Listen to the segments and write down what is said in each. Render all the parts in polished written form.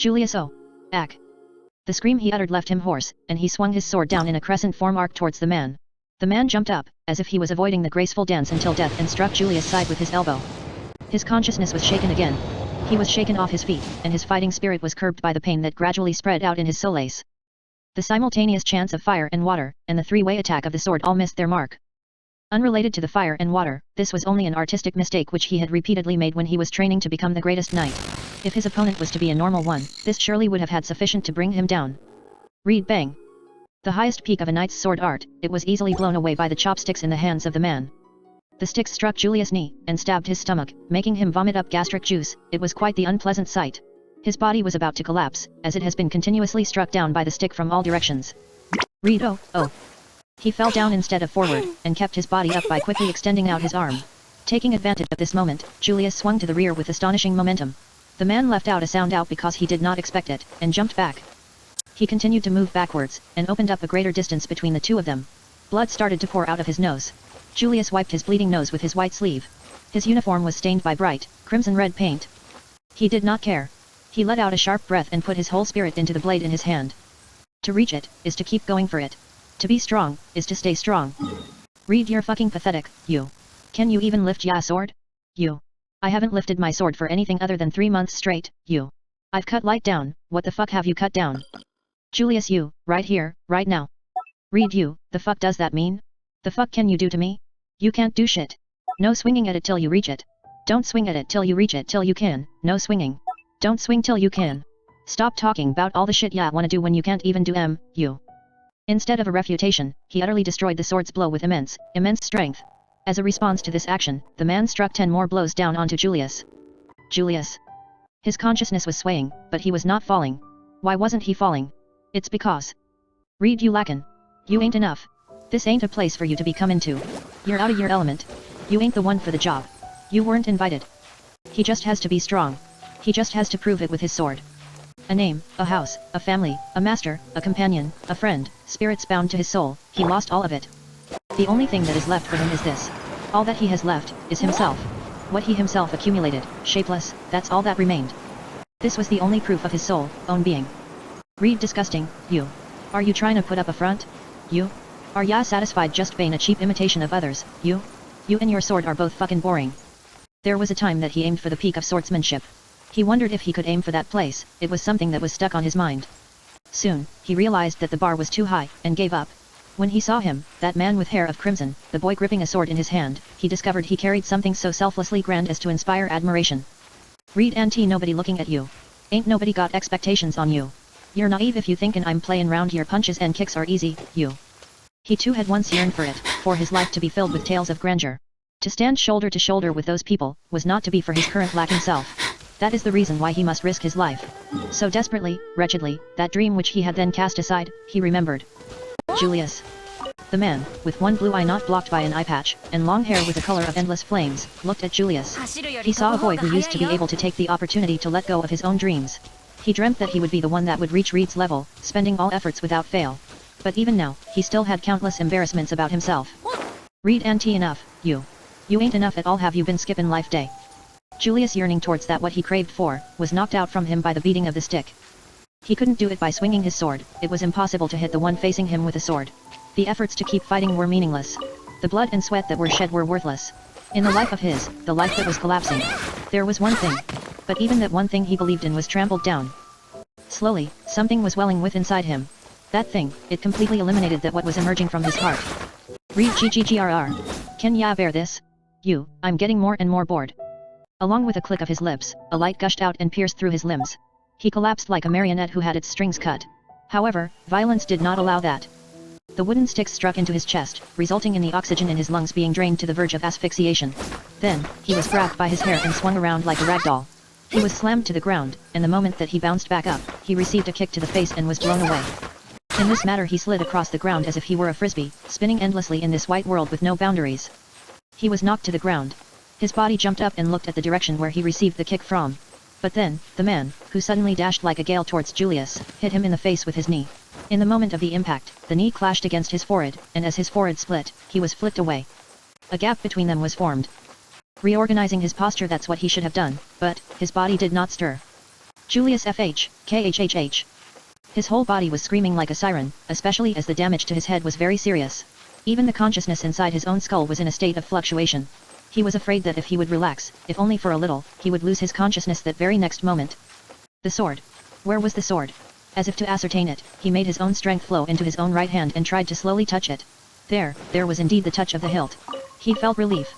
Julius oh! Ack! The scream he uttered left him hoarse, and he swung his sword down in a crescent form arc towards the man. The man jumped up, as if he was avoiding the graceful dance until death, and struck Julius' side with his elbow. His consciousness was shaken again. He was shaken off his feet, and his fighting spirit was curbed by the pain that gradually spread out in his solace. The simultaneous chance of fire and water, and the three-way attack of the sword all missed their mark. Unrelated to the fire and water, this was only an artistic mistake which he had repeatedly made when he was training to become the greatest knight. If his opponent was to be a normal one, this surely would have had sufficient to bring him down. Read bang! The highest peak of a knight's sword art, it was easily blown away by the chopsticks in the hands of the man. The sticks struck Julius' knee, and stabbed his stomach, making him vomit up gastric juice. It was quite the unpleasant sight. His body was about to collapse, as it has been continuously struck down by the stick from all directions. Read oh, oh! He fell down instead of forward, and kept his body up by quickly extending out his arm. Taking advantage of this moment, Julius swung to the rear with astonishing momentum. The man left out a sound out because he did not expect it, and jumped back. He continued to move backwards, and opened up a greater distance between the two of them. Blood started to pour out of his nose. Julius wiped his bleeding nose with his white sleeve. His uniform was stained by bright, crimson-red paint. He did not care. He let out a sharp breath and put his whole spirit into the blade in his hand. To reach it, is to keep going for it. To be strong, is to stay strong. Read, you're fucking pathetic, you. Can you even lift ya sword? You. I haven't lifted my sword for anything other than 3 months straight, you. I've cut light down, what the fuck have you cut down? Julius, you, right here, right now. Read, you, the fuck does that mean? The fuck can you do to me? You can't do shit. No swinging at it till you reach it. Don't swing at it till you reach it till you can, no swinging. Don't swing till you can. Stop talking about all the shit ya wanna do when you can't even do you. Instead of a refutation, he utterly destroyed the sword's blow with immense strength. As a response to this action, the man struck 10 more blows down onto Julius. Julius. His consciousness was swaying, but he was not falling. Why wasn't he falling? It's because. Read, you lackin'. You ain't enough. This ain't a place for you to be come into. You're out of your element. You ain't the one for the job. You weren't invited. He just has to be strong. He just has to prove it with his sword. A name, a house, a family, a master, a companion, a friend, spirits bound to his soul, he lost all of it. The only thing that is left for him is this. All that he has left, is himself. What he himself accumulated, shapeless, that's all that remained. This was the only proof of his soul, own being. Read, disgusting, you. Are you trying to put up a front? You? Are ya satisfied just being a cheap imitation of others, you? You and your sword are both fucking boring. There was a time that he aimed for the peak of swordsmanship. He wondered if he could aim for that place, it was something that was stuck on his mind. Soon, he realized that the bar was too high, and gave up. When he saw him, that man with hair of crimson, the boy gripping a sword in his hand, he discovered he carried something so selflessly grand as to inspire admiration. Read, auntie, nobody looking at you. Ain't nobody got expectations on you. You're naive if you thinkin' I'm playin' round here. Punches and kicks are easy, you. He too had once yearned for it, for his life to be filled with tales of grandeur. To stand shoulder to shoulder with those people, was not to be for his current lacking self. That is the reason why he must risk his life. So desperately, wretchedly, that dream which he had then cast aside, he remembered. Julius. The man, with one blue eye not blocked by an eye patch, and long hair with the color of endless flames, looked at Julius. He saw a boy who used to be able to take the opportunity to let go of his own dreams. He dreamt that he would be the one that would reach Reed's level, spending all efforts without fail. But even now, he still had countless embarrassments about himself. Read, auntie, enough, you. You ain't enough at all, have you been skippin' life day? Julius, yearning towards that what he craved for, was knocked out from him by the beating of the stick. He couldn't do it by swinging his sword, it was impossible to hit the one facing him with a sword. The efforts to keep fighting were meaningless. The blood and sweat that were shed were worthless. In the life of his, the life that was collapsing, there was one thing. But even that one thing he believed in was trampled down. Slowly, something was welling with inside him. That thing, it completely eliminated that what was emerging from his heart. Read, GGGRR. Can ya bear this? You, I'm getting more and more bored. Along with a click of his lips, a light gushed out and pierced through his limbs. He collapsed like a marionette who had its strings cut. However, violence did not allow that. The wooden sticks struck into his chest, resulting in the oxygen in his lungs being drained to the verge of asphyxiation. Then, he was grabbed by his hair and swung around like a rag doll. He was slammed to the ground, and the moment that he bounced back up, he received a kick to the face and was blown away. In this matter he slid across the ground as if he were a frisbee, spinning endlessly in this white world with no boundaries. He was knocked to the ground. His body jumped up and looked at the direction where he received the kick from. But then, the man, who suddenly dashed like a gale towards Julius, hit him in the face with his knee. In the moment of the impact, the knee clashed against his forehead, and as his forehead split, he was flicked away. A gap between them was formed. Reorganizing his posture, that's what he should have done, but his body did not stir. Julius FH, KHHH. His whole body was screaming like a siren, especially as the damage to his head was very serious. Even the consciousness inside his own skull was in a state of fluctuation. He was afraid that if he would relax, if only for a little, he would lose his consciousness that very next moment. The sword. Where was the sword? As if to ascertain it, he made his own strength flow into his own right hand and tried to slowly touch it. There was indeed the touch of the hilt. He felt relief.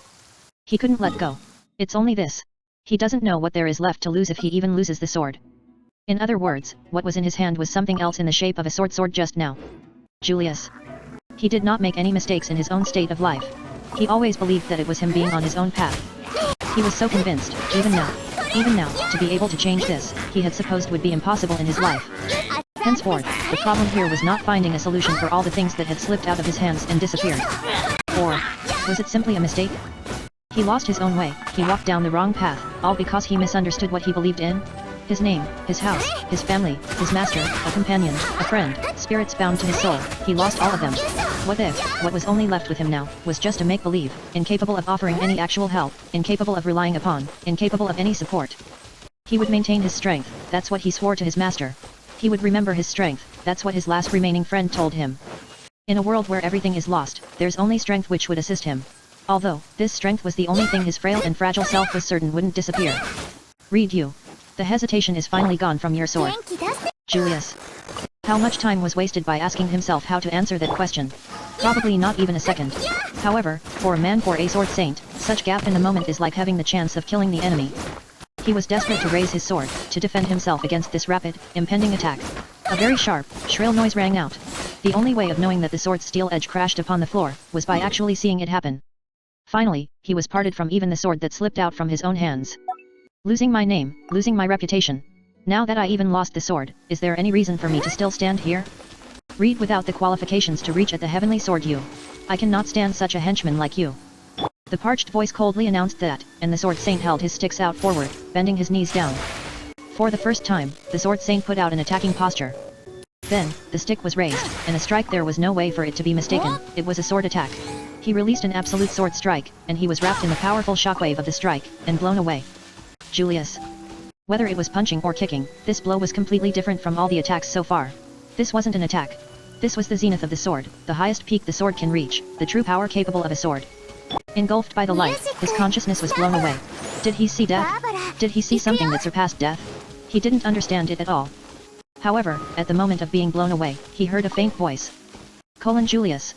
He couldn't let go. It's only this. He doesn't know what there is left to lose if he even loses the sword. In other words, what was in his hand was something else in the shape of a sword just now. Julius. He did not make any mistakes in his own state of life. He always believed that it was him being on his own path. He was so convinced, even now, to be able to change this, he had supposed would be impossible in his life. Henceforth, the problem here was not finding a solution for all the things that had slipped out of his hands and disappeared. Or, was it simply a mistake? He lost his own way, he walked down the wrong path, all because he misunderstood what he believed in? His name, his house, his family, his master, a companion, a friend, spirits bound to his soul, he lost all of them. What if, what was only left with him now, was just a make-believe, incapable of offering any actual help, incapable of relying upon, incapable of any support? He would maintain his strength, that's what he swore to his master. He would remember his strength, that's what his last remaining friend told him. In a world where everything is lost, there's only strength which would assist him. Although, this strength was the only thing his frail and fragile self was certain wouldn't disappear. Read you. The hesitation is finally gone from your sword. Julius. How much time was wasted by asking himself how to answer that question? Probably not even a second. However, for a man, for a sword saint, such gap in the moment is like having the chance of killing the enemy. He was desperate to raise his sword, to defend himself against this rapid, impending attack. A very sharp, shrill noise rang out. The only way of knowing that the sword's steel edge crashed upon the floor, was by actually seeing it happen. Finally, he was parted from even the sword that slipped out from his own hands. Losing my name, losing my reputation. Now that I even lost the sword, is there any reason for me to still stand here? Read without the qualifications to reach at the heavenly sword you. I cannot stand such a henchman like you. The parched voice coldly announced that, and the sword saint held his sticks out forward, bending his knees down. For the first time, the sword saint put out an attacking posture. Then, the stick was raised, and a strike there was no way for it to be mistaken, it was a sword attack. He released an absolute sword strike, and he was wrapped in the powerful shockwave of the strike, and blown away. Julius. Whether it was punching or kicking, this blow was completely different from all the attacks so far. This wasn't an attack. This was the zenith of the sword, the highest peak the sword can reach, the true power capable of a sword. Engulfed by the light, his consciousness was blown away. Did he see death? Did he see something that surpassed death? He didn't understand it at all. However, at the moment of being blown away, he heard a faint voice. Julius.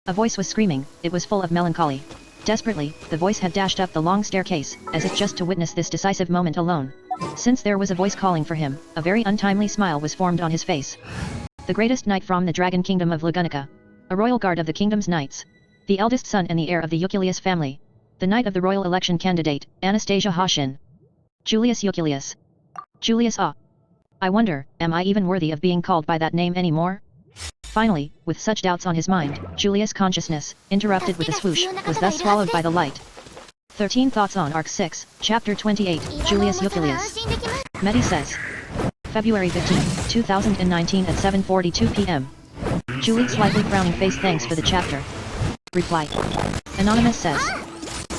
A voice was screaming, it was full of melancholy. Desperately, the voice had dashed up the long staircase, as if just to witness this decisive moment alone. Since there was a voice calling for him, a very untimely smile was formed on his face. The greatest knight from the Dragon Kingdom of Lagunica. A royal guard of the kingdom's knights. The eldest son and the heir of the Euclius family. The knight of the royal election candidate, Anastasia Hashin. Julius Euclius. Julius I wonder, am I even worthy of being called by that name anymore? Finally, with such doubts on his mind, Julius' consciousness, interrupted with a swoosh, was thus swallowed by the light. 13 Thoughts on Arc 6, Chapter 28, Julius Euclius. Medi says. February 15, 2019 at 7:42 p.m. Julie slightly frowning face thanks for the chapter. Reply. Anonymous says.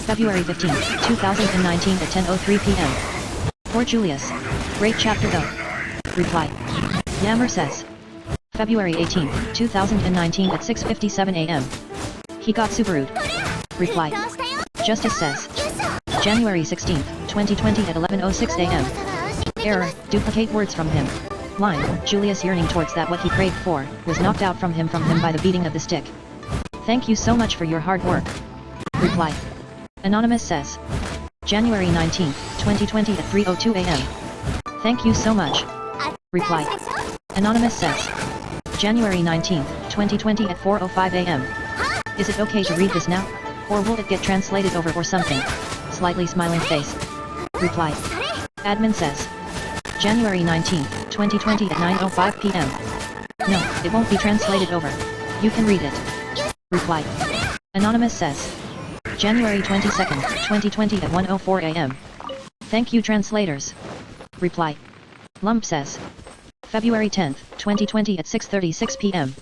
February 15, 2019 at 10:03 p.m. For Julius. Great chapter though. Reply. Yammer says. February 18, 2019 at 6:57 a.m. He got super rude. Reply. Justice says. January 16, 2020 at 11:06 a.m. Error, duplicate words from him. Line, Julius yearning towards that what he craved for, was knocked out from him by the beating of the stick. Thank you so much for your hard work. Reply. Anonymous says. January 19, 2020 at 3:02 a.m. Thank you so much. Reply. Anonymous says. January 19, 2020 at 4:05 a.m. Is it okay to read this now? Or will it get translated over or something? Slightly smiling face. Reply. Admin says. January 19, 2020 at 9:05 p.m. No, it won't be translated over. You can read it. Reply. Anonymous says. January 22nd, 2020 at 1:04 a.m. Thank you translators. Reply. Lump says. February 10th, 2020 at 6:36 p.m.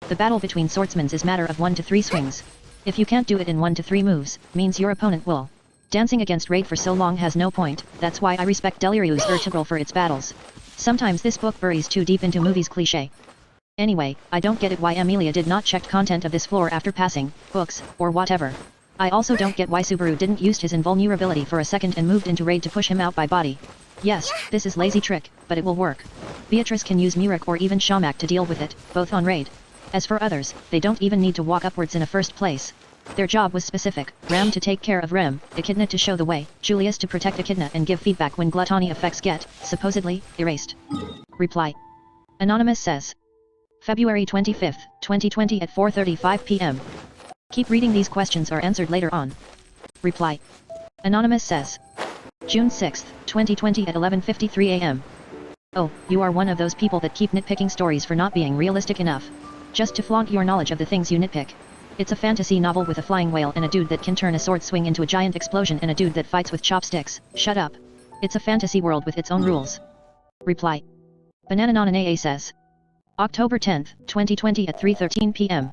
The battle between swordsmen is matter of 1 to 3 swings. If you can't do it in 1 to 3 moves, means your opponent will Dancing against raid for so long has no point, that's why I respect Delirious Vertebral for its battles. Sometimes this book buries too deep into movies cliché. Anyway, I don't get it why Amelia did not check content of this floor after passing, books, or whatever. I also don't get why Subaru didn't use his invulnerability for a second and moved into raid to push him out by body. Yes, this is lazy trick, but it will work. Beatrice can use Mirak or even Shamak to deal with it, both on raid. As for others, they don't even need to walk upwards in a first place. Their job was specific, Ram to take care of Rem, Echidna to show the way, Julius to protect Echidna and give feedback when gluttony effects get, supposedly, erased. Reply. Anonymous says. February 25, 2020 at 4:35 p.m. Keep reading, these questions are answered later on. Reply. Anonymous says. June 6, 2020 at 11:53 a.m. Oh, you are one of those people that keep nitpicking stories for not being realistic enough. Just to flaunt your knowledge of the things you nitpick. It's a fantasy novel with a flying whale and a dude that can turn a sword swing into a giant explosion and a dude that fights with chopsticks. Shut up. It's a fantasy world with its own rules. Reply. Banananana says. October 10, 2020 at 3:13 p.m.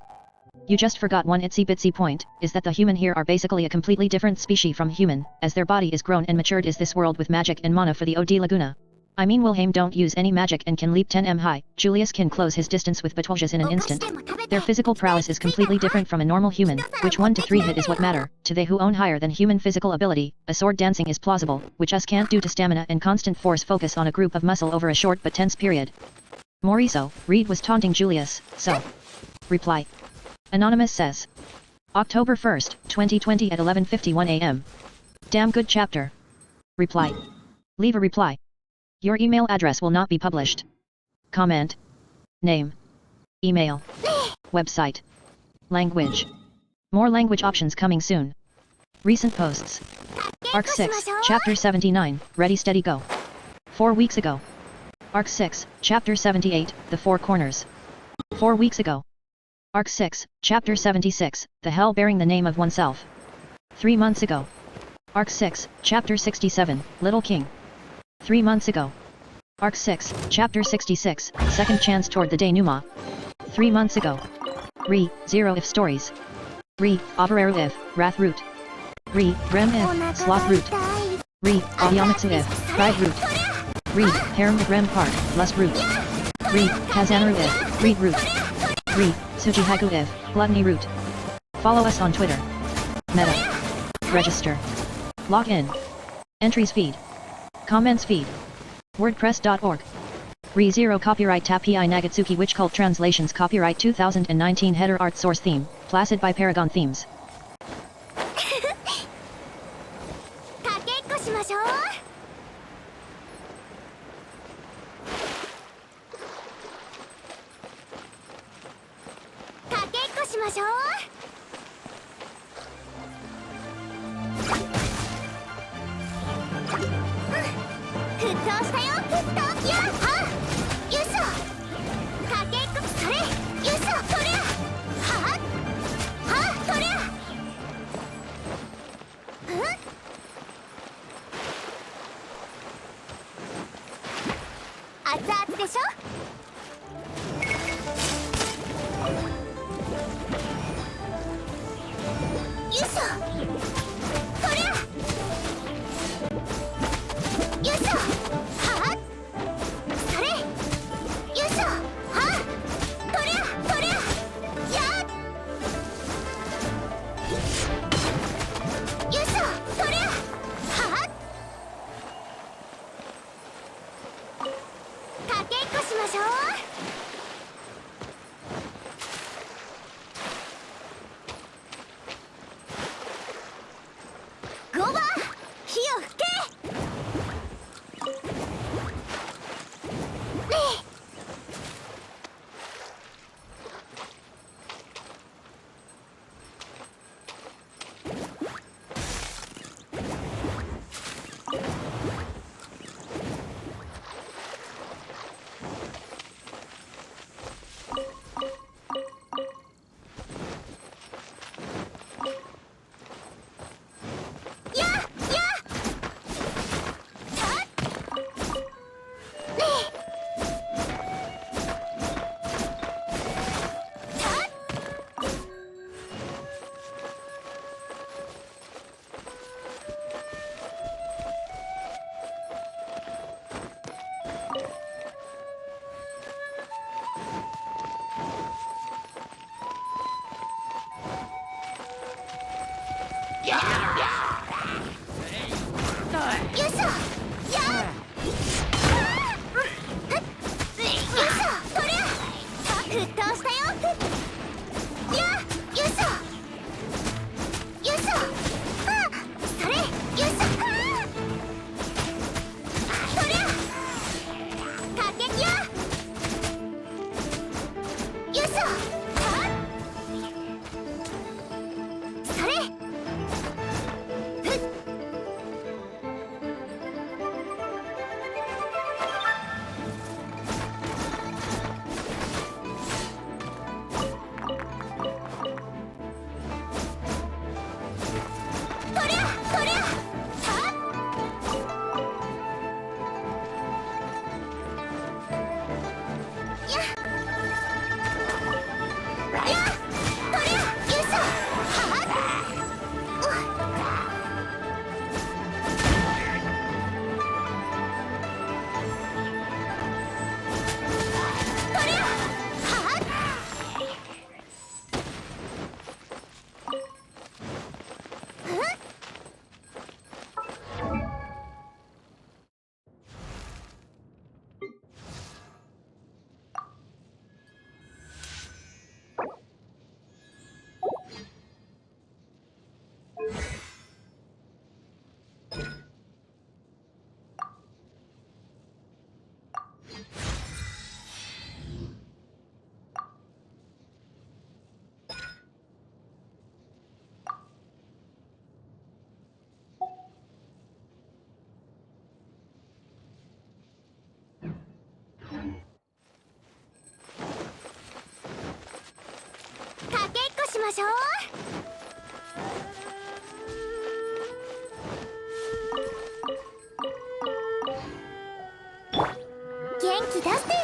You just forgot one itsy bitsy point, is that the human here are basically a completely different species from human, as their body is grown and matured is this world with magic and mana for the OD Laguna. I mean Wilhelm don't use any magic and can leap 10m high, Julius can close his distance with Betelgeuse in an instant. Their physical prowess is completely different from a normal human, which 1 to 3 hit is what matter. To they who own higher than human physical ability, a sword dancing is plausible, which us can't due to stamina and constant force focus on a group of muscle over a short but tense period. Moriso, Reed was taunting Julius, so. Reply. Anonymous says. October 1st, 2020 at 11:51 a.m. Damn good chapter. Reply. Leave a reply. Your email address will not be published. Comment. Name. Email. Website. Language. More language options coming soon. Recent posts. Arc 6, Chapter 79, Ready Steady Go. 4 weeks ago. Arc 6, Chapter 78, The Four Corners. 4 weeks ago. Arc 6, Chapter 76, The Hell Bearing the Name of Oneself. 3 months ago. Arc 6, Chapter 67, Little King. 3 months ago. Arc 6, Chapter 66, Second Chance Toward the Denouement. 3 months ago. Re, Zero If Stories. Re, Avarero If, Wrath Root. Re, Rem If, Sloth Root. Re, Abiyamatsu If, Pride Root. Re, Harem If Rem Park, Lust Root. Re, Kazanaru If, Greed Root. Re, Sujihaku If, Gluttony Root. Follow us on Twitter. Meta. Register. Log in. Entries feed. Comments feed. WordPress.org. Re-Zero Copyright Tappei Nagatsuki Witch Cult Translations Copyright 2019 Header Art Source Theme, Placid by Paragon Themes. しょ。元気出してよ。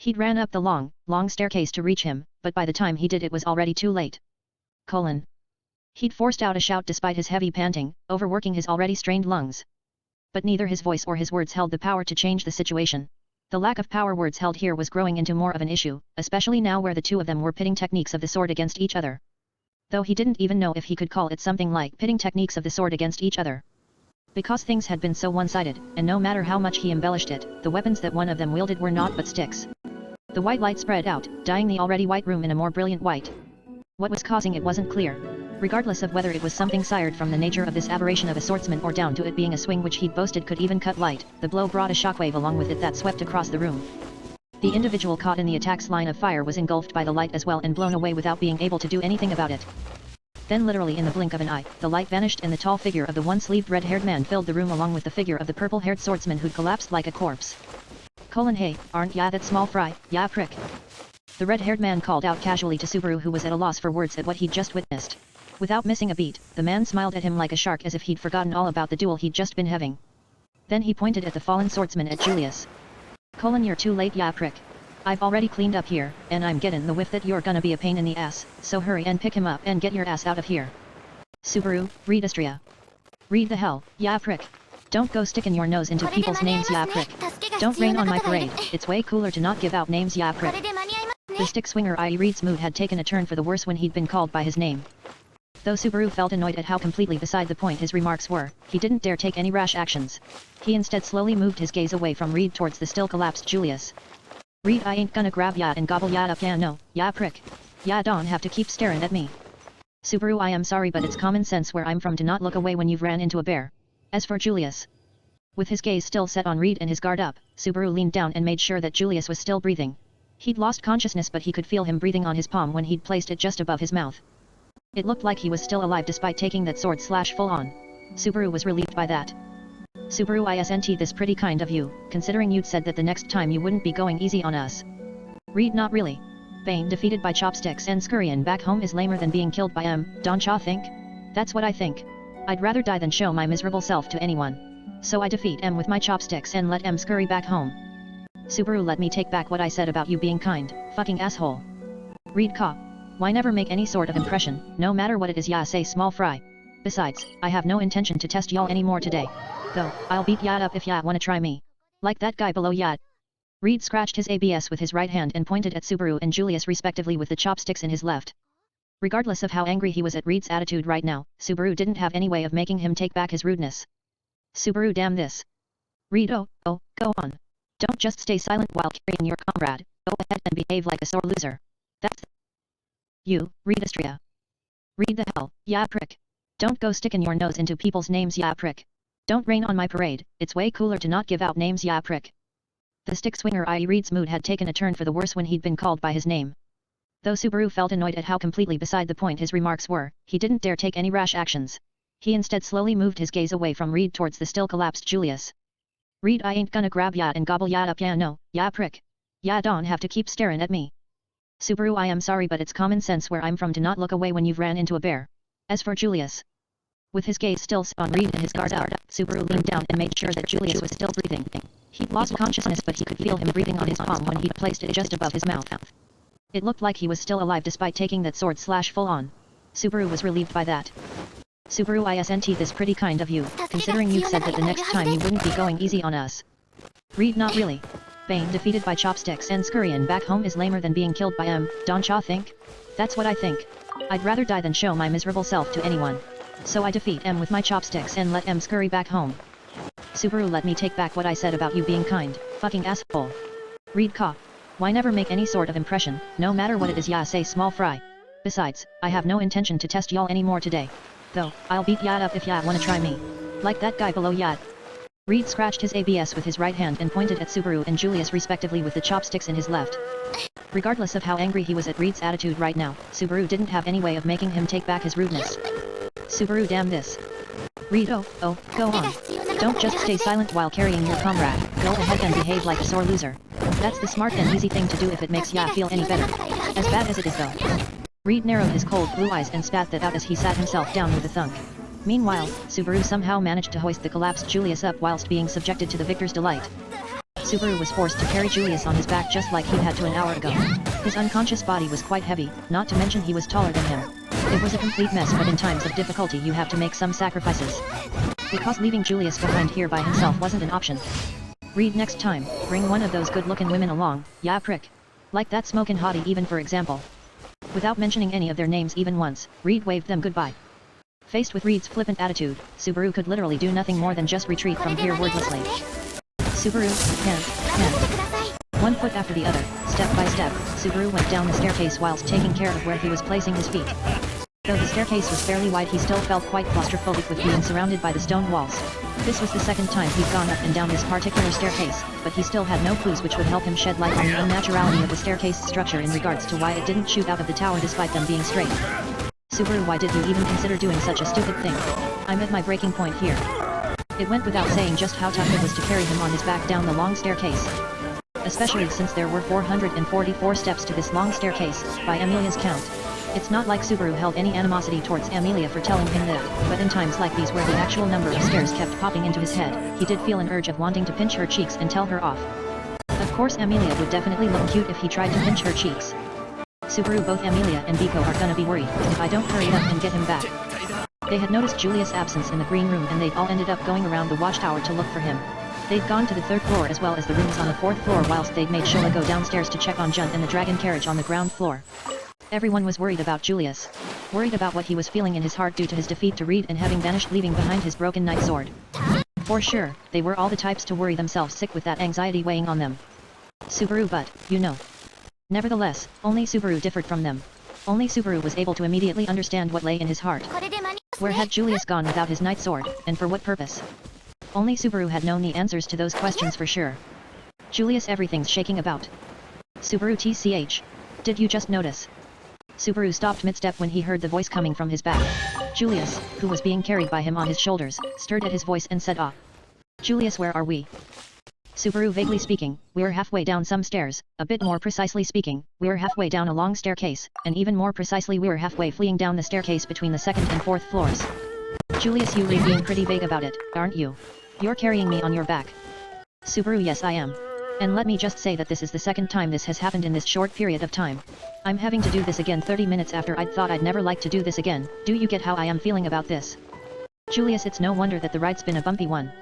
He ran up the long staircase to reach him, but by the time he did it was already too late. He'd forced out a shout despite his heavy panting, overworking his already strained lungs. But neither his voice or his words held the power to change the situation. The lack of power words held here was growing into more of an issue, especially now where the two of them were pitting techniques of the sword against each other. Though he didn't even know if he could call it something like pitting techniques of the sword against each other. Because things had been so one-sided, and no matter how much he embellished it, the weapons that one of them wielded were naught but sticks. The white light spread out, dyeing the already white room in a more brilliant white. What was causing it wasn't clear. Regardless of whether it was something sired from the nature of this aberration of a swordsman or down to it being a swing which he'd boasted could even cut light, the blow brought a shockwave along with it that swept across the room. The individual caught in the attack's line of fire was engulfed by the light as well and blown away without being able to do anything about it. Then literally in the blink of an eye, the light vanished and the tall figure of the one-sleeved red-haired man filled the room along with the figure of the purple-haired swordsman who'd collapsed like a corpse. Hey, aren't ya that small fry, ya prick? The red-haired man called out casually to Subaru who was at a loss for words at what he'd just witnessed. Without missing a beat, the man smiled at him like a shark as if he'd forgotten all about the duel he'd just been having. Then he pointed at the fallen swordsman at Julius. You're too late, ya prick. I've already cleaned up here, and I'm getting the whiff that you're gonna be a pain in the ass, so hurry and pick him up and get your ass out of here. Subaru, read Istria. Read the hell, ya prick. Don't go sticking your nose into people's names, ya prick. Don't rain on my parade, it's way cooler to not give out names, ya prick. The stick swinger I.e. Reed's mood had taken a turn for the worse when he'd been called by his name. Though Subaru felt annoyed at how completely beside the point his remarks were, he didn't dare take any rash actions. He instead slowly moved his gaze away from Reed towards the still collapsed Julius. Reed, I ain't gonna grab ya and gobble ya up, ya no, ya prick. Ya don't have to keep staring at me. Subaru, I am sorry, but it's common sense where I'm from to not look away when you've ran into a bear. As for Julius. With his gaze still set on Reed and his guard up, Subaru leaned down and made sure that Julius was still breathing. He'd lost consciousness, but he could feel him breathing on his palm when he'd placed it just above his mouth. It looked like he was still alive despite taking that sword slash full on. Subaru was relieved by that. Subaru, isn't this pretty kind of you, considering you'd said that the next time you wouldn't be going easy on us. Reed, not really. Bane defeated by chopsticks and scurrying back home is lamer than being killed by don't ya think? That's what I think. I'd rather die than show my miserable self to anyone. So I defeat with my chopsticks and let scurry back home. Subaru, let me take back what I said about you being kind, fucking asshole. Reed, cop. Why never make any sort of impression, no matter what it is ya say, small fry. Besides, I have no intention to test y'all anymore today. Though, I'll beat ya up if ya wanna try me. Like that guy below ya. Reed scratched his ABS with his right hand and pointed at Subaru and Julius respectively with the chopsticks in his left. Regardless of how angry he was at Reed's attitude right now, Subaru didn't have any way of making him take back his rudeness. Subaru, damn this. Reed, oh, go on. Don't just stay silent while carrying your comrade, go ahead and behave like a sore loser. That's you, Reed Istria. Read the hell, ya prick. Don't go sticking your nose into people's names, ya prick. Don't rain on my parade, it's way cooler to not give out names, ya prick. The stick swinger I.e. Reed's mood had taken a turn for the worse when he'd been called by his name. Though Subaru felt annoyed at how completely beside the point his remarks were, he didn't dare take any rash actions. He instead slowly moved his gaze away from Reed towards the still collapsed Julius. Reed, I ain't gonna grab ya and gobble ya up, ya no, ya prick. Ya don't have to keep staring at me. Subaru, I am sorry, but it's common sense where I'm from to not look away when you've ran into a bear. As for Julius. With his gaze still set on Reed and his guard up, Subaru leaned down and made sure that Julius was still breathing. He'd lost consciousness, but he could feel him breathing on his palm when he'd placed it just above his mouth. It looked like he was still alive despite taking that sword slash full on. Subaru was relieved by that. Subaru, isn't this pretty kind of you, considering you'd said that the next time you wouldn't be going easy on us. Reed, not really. Bane defeated by chopsticks and scurrying back home is lamer than being killed by don't ya think? That's what I think. I'd rather die than show my miserable self to anyone. So I defeat with my chopsticks and let scurry back home. Subaru, let me take back what I said about you being kind, fucking asshole. Reed, cop. Why never make any sort of impression, no matter what it is ya say, small fry. Besides, I have no intention to test y'all anymore today. Though, I'll beat ya up if ya wanna try me. Like that guy below ya. Reed scratched his ABS with his right hand and pointed at Subaru and Julius respectively with the chopsticks in his left. Regardless of how angry he was at Reed's attitude right now, Subaru didn't have any way of making him take back his rudeness. Subaru, damn this. Reed, oh, go on. Don't just stay silent while carrying your comrade, go ahead and behave like a sore loser. That's the smart and easy thing to do if it makes ya feel any better. As bad as it is though. Reed narrowed his cold blue eyes and spat that out as he sat himself down with a thunk. Meanwhile, Subaru somehow managed to hoist the collapsed Julius up whilst being subjected to the victor's delight. Subaru was forced to carry Julius on his back just like he'd had to an hour ago. His unconscious body was quite heavy, not to mention he was taller than him. It was a complete mess, but in times of difficulty you have to make some sacrifices. Because leaving Julius behind here by himself wasn't an option. Reed, next time, bring one of those good-looking women along, ya prick. Like that smokin' hottie even, for example. Without mentioning any of their names even once, Reed waved them goodbye. Faced with Reed's flippant attitude, Subaru could literally do nothing more than just retreat from here wordlessly. Subaru, can't. One foot after the other, step by step, Subaru went down the staircase whilst taking care of where he was placing his feet. Though the staircase was fairly wide, he still felt quite claustrophobic with being surrounded by the stone walls. This was the second time he'd gone up and down this particular staircase, but he still had no clues which would help him shed light on the unnaturality of the staircase structure in regards to why it didn't shoot out of the tower despite them being straight. Subaru, why did you even consider doing such a stupid thing? I'm at my breaking point here. It went without saying just how tough it was to carry him on his back down the long staircase. Especially since there were 444 steps to this long staircase, by Amelia's count. It's not like Subaru held any animosity towards Amelia for telling him that, but in times like these where the actual number of stairs kept popping into his head, he did feel an urge of wanting to pinch her cheeks and tell her off. Of course Amelia would definitely look cute if he tried to pinch her cheeks. Subaru, both Amelia and Biko are gonna be worried if I don't hurry up and get him back. They had noticed Julius' absence in the green room and they'd all ended up going around the watchtower to look for him. They'd gone to the 3rd floor as well as the rooms on the 4th floor whilst they'd made Shola go downstairs to check on Jun and the dragon carriage on the ground floor. Everyone was worried about Julius. Worried about what he was feeling in his heart due to his defeat to Reed and having vanished leaving behind his broken knight sword. For sure, they were all the types to worry themselves sick with that anxiety weighing on them. Subaru but, you know. Nevertheless, only Subaru differed from them. Only Subaru was able to immediately understand what lay in his heart. Where had Julius gone without his knight sword, and for what purpose? Only Subaru had known the answers to those questions for sure. Julius, everything's shaking about. Subaru TCH. Did you just notice? Subaru stopped mid-step when he heard the voice coming from his back. Julius, who was being carried by him on his shoulders, stirred at his voice and said, "Ah. Julius, where are we?" Subaru, vaguely speaking, we're halfway down some stairs, a bit more precisely speaking, we're halfway down a long staircase, and even more precisely we're halfway fleeing down the staircase between the 2nd and 4th floors. Julius, you're being pretty vague about it, aren't you? You're carrying me on your back. Subaru, yes I am. And let me just say that this is the 2nd time this has happened in this short period of time. I'm having to do this again 30 minutes after I'd thought I'd never like to do this again. Do you get how I am feeling about this? Julius, it's no wonder that the ride's been a bumpy one.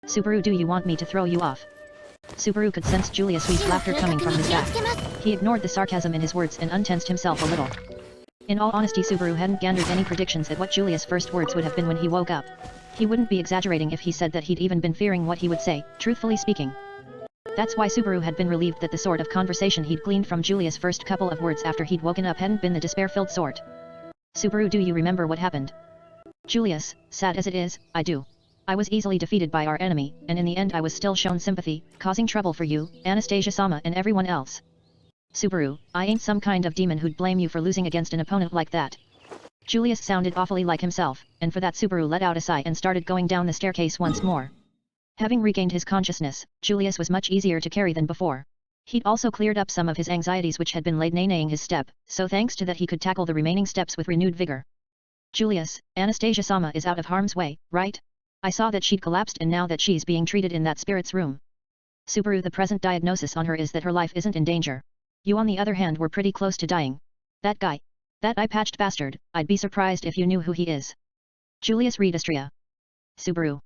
Subaru, do you want me to throw you off? Subaru could sense Julius' weak laughter coming from his back. He ignored the sarcasm in his words and untensed himself a little. In all honesty, Subaru hadn't gathered any predictions at what Julius' first words would have been when he woke up. He wouldn't be exaggerating if he said that he'd even been fearing what he would say, truthfully speaking. That's why Subaru had been relieved that the sort of conversation he'd gleaned from Julius' first couple of words after he'd woken up hadn't been the despair-filled sort. Subaru, do you remember what happened? Julius, sad as it is, I do. I was easily defeated by our enemy, and in the end I was still shown sympathy, causing trouble for you, Anastasia-sama and everyone else. Subaru, I ain't some kind of demon who'd blame you for losing against an opponent like that. Julius sounded awfully like himself, and for that Subaru let out a sigh and started going down the staircase once more. Having regained his consciousness, Julius was much easier to carry than before. He'd also cleared up some of his anxieties which had been laid naying his step, so thanks to that he could tackle the remaining steps with renewed vigor. Julius, Anastasia-sama is out of harm's way, right? I saw that she'd collapsed and now that she's being treated in that spirit's room. Subaru, the present diagnosis on her is that her life isn't in danger. You on the other hand were pretty close to dying. That guy. That eye-patched bastard, I'd be surprised if you knew who he is. Julius Redistria. Subaru.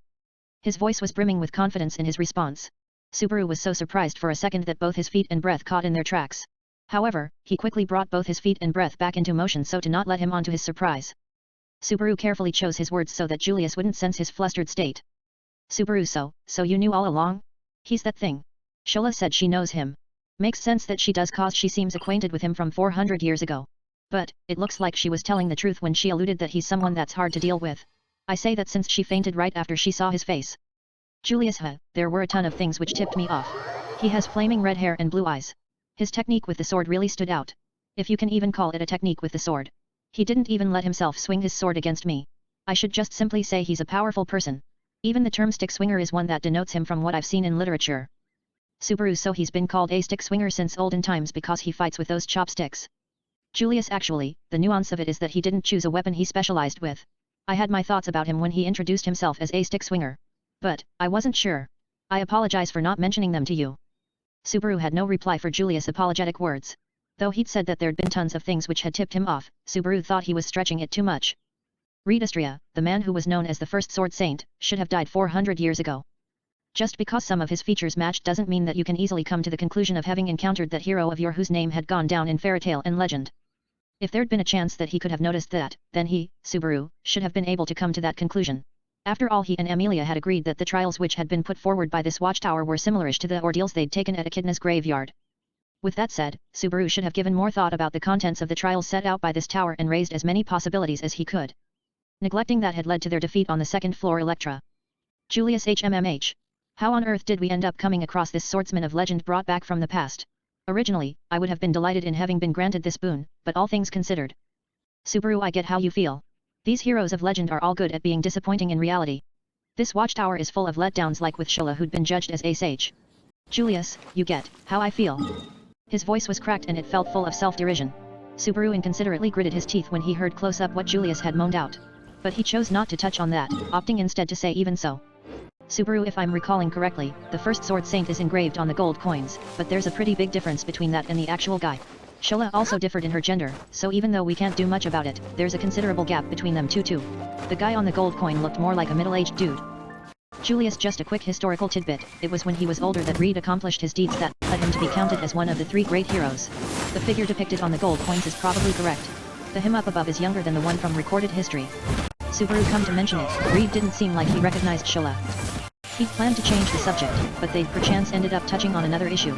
His voice was brimming with confidence in his response. Subaru was so surprised for a second that both his feet and breath caught in their tracks. However, he quickly brought both his feet and breath back into motion so to not let him onto his surprise. Subaru carefully chose his words so that Julius wouldn't sense his flustered state. Subaru, so you knew all along? He's that thing. Shola said she knows him. Makes sense that she does cause she seems acquainted with him from 400 years ago. But, it looks like she was telling the truth when she alluded that he's someone that's hard to deal with. I say that since she fainted right after she saw his face. Julius, there were a ton of things which tipped me off. He has flaming red hair and blue eyes. His technique with the sword really stood out. If you can even call it a technique with the sword. He didn't even let himself swing his sword against me. I should just simply say he's a powerful person. Even the term stick swinger is one that denotes him from what I've seen in literature. Subaru, so he's been called a stick swinger since olden times because he fights with those chopsticks. Julius, actually, the nuance of it is that he didn't choose a weapon he specialized with. I had my thoughts about him when he introduced himself as a stick swinger. But, I wasn't sure. I apologize for not mentioning them to you. Subaru had no reply for Julius' apologetic words. Though he'd said that there'd been tons of things which had tipped him off, Subaru thought he was stretching it too much. Redistria, the man who was known as the first sword saint, should have died 400 years ago. Just because some of his features matched doesn't mean that you can easily come to the conclusion of having encountered that hero of yore whose name had gone down in fairy tale and legend. If there'd been a chance that he could have noticed that, then he, Subaru, should have been able to come to that conclusion. After all, he and Amelia had agreed that the trials which had been put forward by this watchtower were similarish to the ordeals they'd taken at Echidna's graveyard. With that said, Subaru should have given more thought about the contents of the trials set out by this tower and raised as many possibilities as he could. Neglecting that had led to their defeat on the 2nd floor Electra. Julius HMMH. How on earth did we end up coming across this swordsman of legend brought back from the past? Originally, I would have been delighted in having been granted this boon, but all things considered. Subaru, I get how you feel. These heroes of legend are all good at being disappointing in reality. This watchtower is full of letdowns like with Shola who'd been judged as a sage. Julius, you get how I feel. His voice was cracked and it felt full of self-derision. Subaru inconsiderately gritted his teeth when he heard close up what Julius had moaned out. But he chose not to touch on that, opting instead to say even so. Subaru, if I'm recalling correctly, the first sword saint is engraved on the gold coins, but there's a pretty big difference between that and the actual guy. Shola also differed in her gender, so even though we can't do much about it, there's a considerable gap between them two too. The guy on the gold coin looked more like a middle-aged dude. Julius, just a quick historical tidbit, it was when he was older that Reed accomplished his deeds that led him to be counted as one of the 3 great heroes. The figure depicted on the gold coins is probably correct. The him up above is younger than the one from recorded history. Subaru, come to mention it, Reed didn't seem like he recognized Shola. He'd planned to change the subject, but they'd perchance ended up touching on another issue.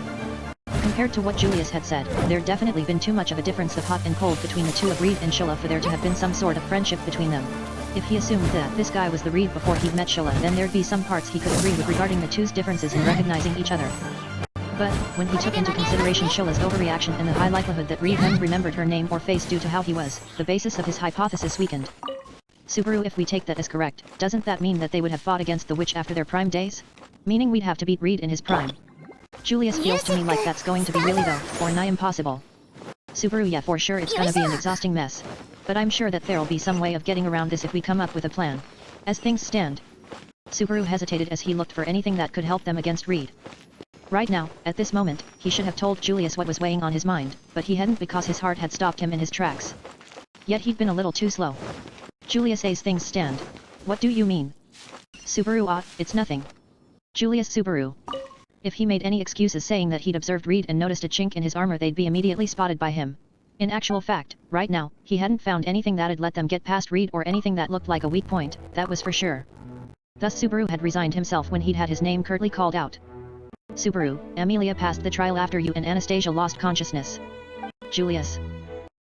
Compared to what Julius had said, there'd definitely been too much of a difference of hot and cold between the two of Reed and Shola for there to have been some sort of friendship between them. If he assumed that this guy was the Reed before he'd met Shola, then there'd be some parts he could agree with regarding the two's differences in recognizing each other. But, when he took into consideration Shola's overreaction and the high likelihood that Reed hadn't remembered her name or face due to how he was, the basis of his hypothesis weakened. Subaru, if we take that as correct, doesn't that mean that they would have fought against the witch after their prime days? Meaning we'd have to beat Reed in his prime. Julius feels to me like that's going to be really though, or nigh impossible. Subaru, yeah, for sure it's gonna be an exhausting mess. But I'm sure that there'll be some way of getting around this if we come up with a plan. As things stand. Subaru hesitated as he looked for anything that could help them against Reed. Right now, at this moment, he should have told Julius what was weighing on his mind, but he hadn't because his heart had stopped him in his tracks. Yet he'd been a little too slow. Julius, as things stand. What do you mean? Subaru, it's nothing. Julius, Subaru. If he made any excuses saying that he'd observed Reed and noticed a chink in his armor, they'd be immediately spotted by him. In actual fact, right now, he hadn't found anything that'd let them get past Reed or anything that looked like a weak point, that was for sure. Thus Subaru had resigned himself when he'd had his name curtly called out. Subaru, Amelia passed the trial after you and Anastasia lost consciousness. Julius.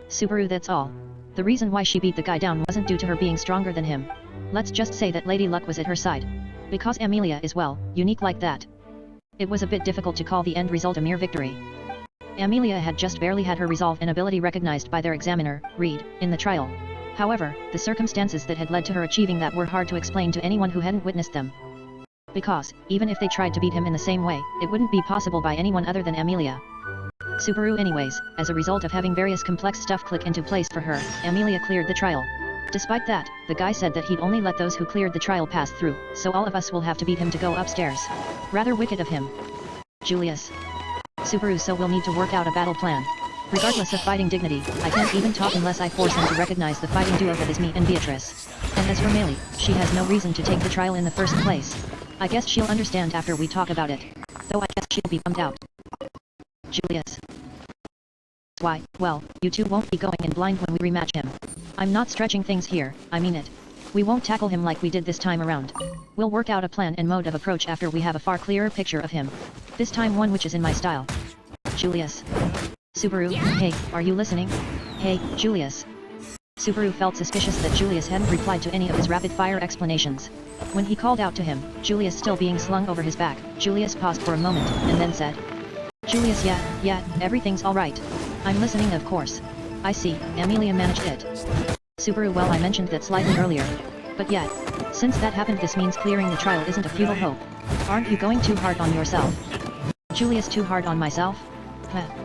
Subaru, that's all. The reason why she beat the guy down wasn't due to her being stronger than him. Let's just say that Lady Luck was at her side. Because Amelia is, well, unique like that. It was a bit difficult to call the end result a mere victory. Amelia had just barely had her resolve and ability recognized by their examiner, Reed, in the trial. However, the circumstances that had led to her achieving that were hard to explain to anyone who hadn't witnessed them. Because, even if they tried to beat him in the same way, it wouldn't be possible by anyone other than Amelia. Subaru, anyways, as a result of having various complex stuff click into place for her, Amelia cleared the trial. Despite that, the guy said that he'd only let those who cleared the trial pass through, so all of us will have to beat him to go upstairs. Rather wicked of him. Julius. Subaru, so we'll need to work out a battle plan. Regardless of fighting dignity, I can't even talk unless I force him to recognize the fighting duo that is me and Beatrice. And as for Meili, she has no reason to take the trial in the first place. I guess she'll understand after we talk about it. Though I guess she'll be bummed out. Julius. Why, well, you two won't be going in blind when we rematch him. I'm not stretching things here, I mean it. We won't tackle him like we did this time around. We'll work out a plan and mode of approach after we have a far clearer picture of him. This time one which is in my style. Julius. Subaru, hey, are you listening? Hey, Julius. Subaru felt suspicious that Julius hadn't replied to any of his rapid-fire explanations. When he called out to him, Julius still being slung over his back, Julius paused for a moment, and then said, Julius, yeah, everything's alright. I'm listening, of course. I see, Amelia managed it. Subaru, well, I mentioned that slightly earlier. But yet, since that happened, this means clearing the trial isn't a futile hope. Aren't you going too hard on yourself? Julius, too hard on myself?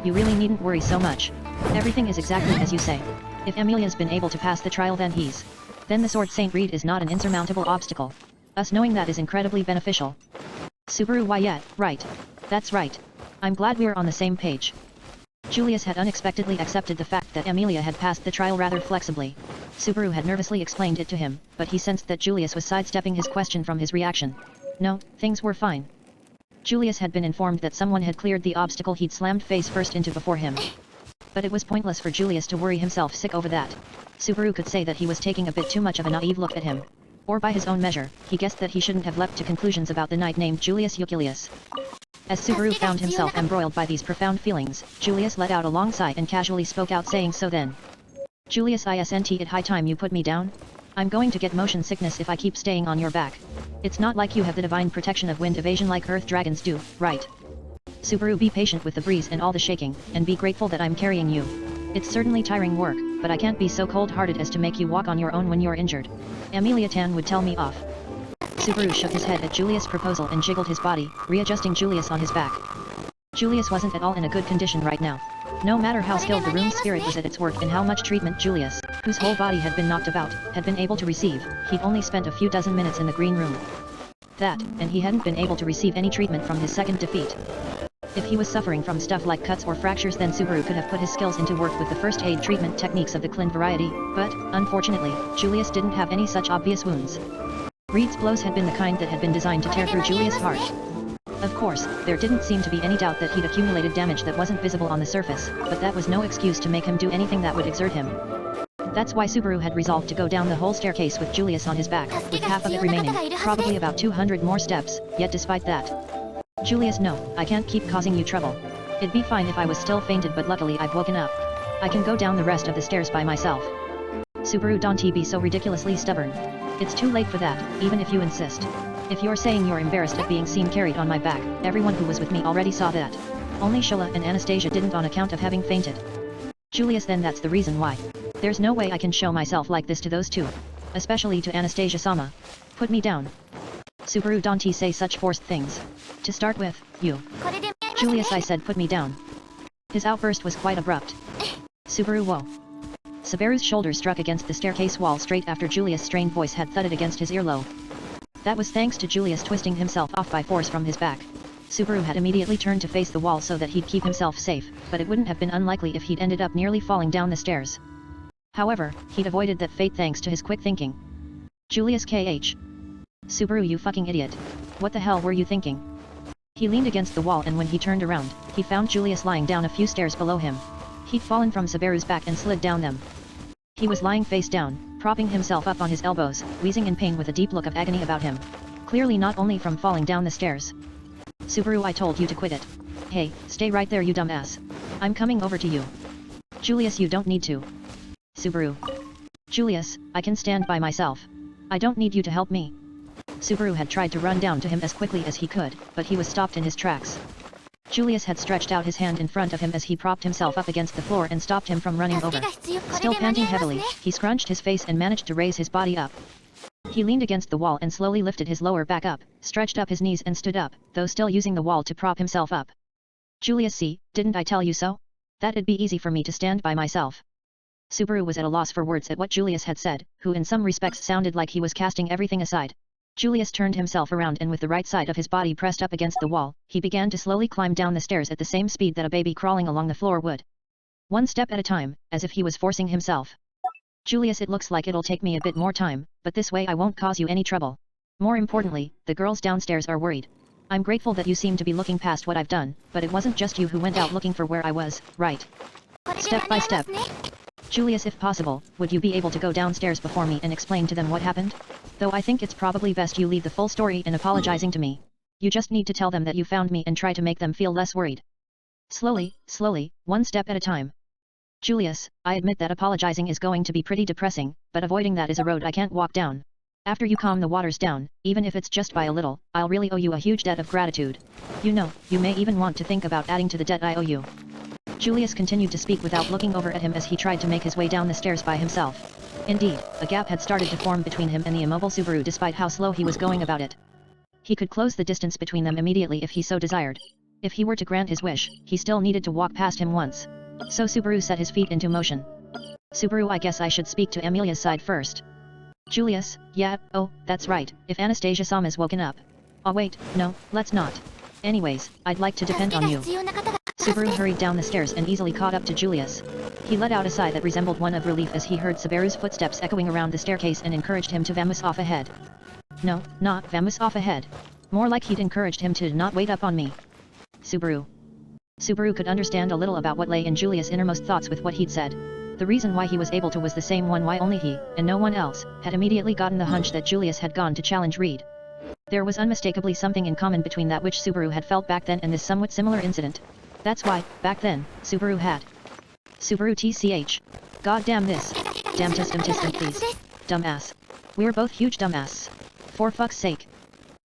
You really needn't worry so much. Everything is exactly as you say. If Amelia's been able to pass the trial, then the Sword Saint Reed is not an insurmountable obstacle. Us knowing that is incredibly beneficial. Subaru, why yet, right. That's right. I'm glad we're on the same page. Julius had unexpectedly accepted the fact that Amelia had passed the trial rather flexibly. Subaru had nervously explained it to him, but he sensed that Julius was sidestepping his question from his reaction. No, things were fine. Julius had been informed that someone had cleared the obstacle he'd slammed face first into before him. But it was pointless for Julius to worry himself sick over that. Subaru could say that he was taking a bit too much of a naive look at him. Or by his own measure, he guessed that he shouldn't have leapt to conclusions about the knight named Julius Eucilius. As Subaru found himself embroiled by these profound feelings, Julius let out a long sigh and casually spoke out, saying, so then. Julius, isn't it high time you put me down? I'm going to get motion sickness if I keep staying on your back. It's not like you have the divine protection of wind evasion like earth dragons do, right? Subaru, be patient with the breeze and all the shaking, and be grateful that I'm carrying you. It's certainly tiring work, but I can't be so cold-hearted as to make you walk on your own when you're injured. Amelia Tan would tell me off. Subaru shook his head at Julius' proposal and jiggled his body, readjusting Julius on his back. Julius wasn't at all in a good condition right now. No matter how skilled the room's spirit was at its work and how much treatment Julius, whose whole body had been knocked about, had been able to receive, he'd only spent a few dozen minutes in the green room. That, and he hadn't been able to receive any treatment from his second defeat. If he was suffering from stuff like cuts or fractures, then Subaru could have put his skills into work with the first aid treatment techniques of the Clint variety, but, unfortunately, Julius didn't have any such obvious wounds. Reed's blows had been the kind that had been designed to tear through Julius' heart. Of course, there didn't seem to be any doubt that he'd accumulated damage that wasn't visible on the surface, but that was no excuse to make him do anything that would exert him. That's why Subaru had resolved to go down the whole staircase with Julius on his back, with half of it remaining, probably about 200 more steps, yet despite that. Julius, no, I can't keep causing you trouble. It'd be fine if I was still fainted, but luckily I've woken up. I can go down the rest of the stairs by myself. Subaru, don't be so ridiculously stubborn. It's too late for that, even if you insist. If you're saying you're embarrassed at being seen carried on my back, everyone who was with me already saw that. Only Shola and Anastasia didn't on account of having fainted. Julius, then that's the reason why. There's no way I can show myself like this to those two. Especially to Anastasia-sama. Put me down. Subaru, don't say such forced things. To start with, you. Julius, I said put me down. His outburst was quite abrupt. Subaru, whoa. Subaru's shoulders struck against the staircase wall straight after Julius' strained voice had thudded against his earlobe. That was thanks to Julius twisting himself off by force from his back. Subaru had immediately turned to face the wall so that he'd keep himself safe, but it wouldn't have been unlikely if he'd ended up nearly falling down the stairs. However, he'd avoided that fate thanks to his quick thinking. Julius KH. Subaru, you fucking idiot. What the hell were you thinking? He leaned against the wall, and when he turned around, he found Julius lying down a few stairs below him. He'd fallen from Subaru's back and slid down them. He was lying face down, propping himself up on his elbows, wheezing in pain with a deep look of agony about him. Clearly not only from falling down the stairs. Subaru, I told you to quit it. Hey, stay right there, you dumbass. I'm coming over to you. Julius, you don't need to. Subaru. Julius, I can stand by myself. I don't need you to help me. Subaru had tried to run down to him as quickly as he could, but he was stopped in his tracks. Julius had stretched out his hand in front of him as he propped himself up against the floor and stopped him from running over. Still panting heavily, he scrunched his face and managed to raise his body up. He leaned against the wall and slowly lifted his lower back up, stretched up his knees and stood up, though still using the wall to prop himself up. Julius, see, didn't I tell you so? That'd be easy for me to stand by myself. Subaru was at a loss for words at what Julius had said, who in some respects sounded like he was casting everything aside. Julius turned himself around and with the right side of his body pressed up against the wall, he began to slowly climb down the stairs at the same speed that a baby crawling along the floor would. One step at a time, as if he was forcing himself. Julius, it looks like it'll take me a bit more time, but this way I won't cause you any trouble. More importantly, the girls downstairs are worried. I'm grateful that you seem to be looking past what I've done, but it wasn't just you who went out looking for where I was, right? Step by step. Julius, if possible, would you be able to go downstairs before me and explain to them what happened? Though I think it's probably best you leave the full story in apologizing to me. You just need to tell them that you found me and try to make them feel less worried. Slowly, one step at a time. Julius, I admit that apologizing is going to be pretty depressing, but avoiding that is a road I can't walk down. After you calm the waters down, even if it's just by a little, I'll really owe you a huge debt of gratitude. You know, you may even want to think about adding to the debt I owe you. Julius continued to speak without looking over at him as he tried to make his way down the stairs by himself. Indeed, a gap had started to form between him and the immobile Subaru despite how slow he was going about it. He could close the distance between them immediately if he so desired. If he were to grant his wish, he still needed to walk past him once. So Subaru set his feet into motion. Subaru, I guess I should speak to Amelia's side first. Julius, yeah, oh, that's right, if Anastasia-sama's woken up. Oh wait, no, let's not. Anyways, I'd like to depend on you. Subaru hurried down the stairs and easily caught up to Julius. He let out a sigh that resembled one of relief as he heard Subaru's footsteps echoing around the staircase and encouraged him to vamoose off ahead. No, not vamoose off ahead. More like he'd encouraged him to not wait up on me. Subaru. Subaru could understand a little about what lay in Julius' innermost thoughts with what he'd said. The reason why he was able to was the same one why only he, and no one else, had immediately gotten the hunch that Julius had gone to challenge Reed. There was unmistakably something in common between that which Subaru had felt back then and this somewhat similar incident. That's why, back then, Subaru had. Subaru TCH. God damn this. Damn tistum please. Dumbass. We're both huge dumbasses. For fuck's sake.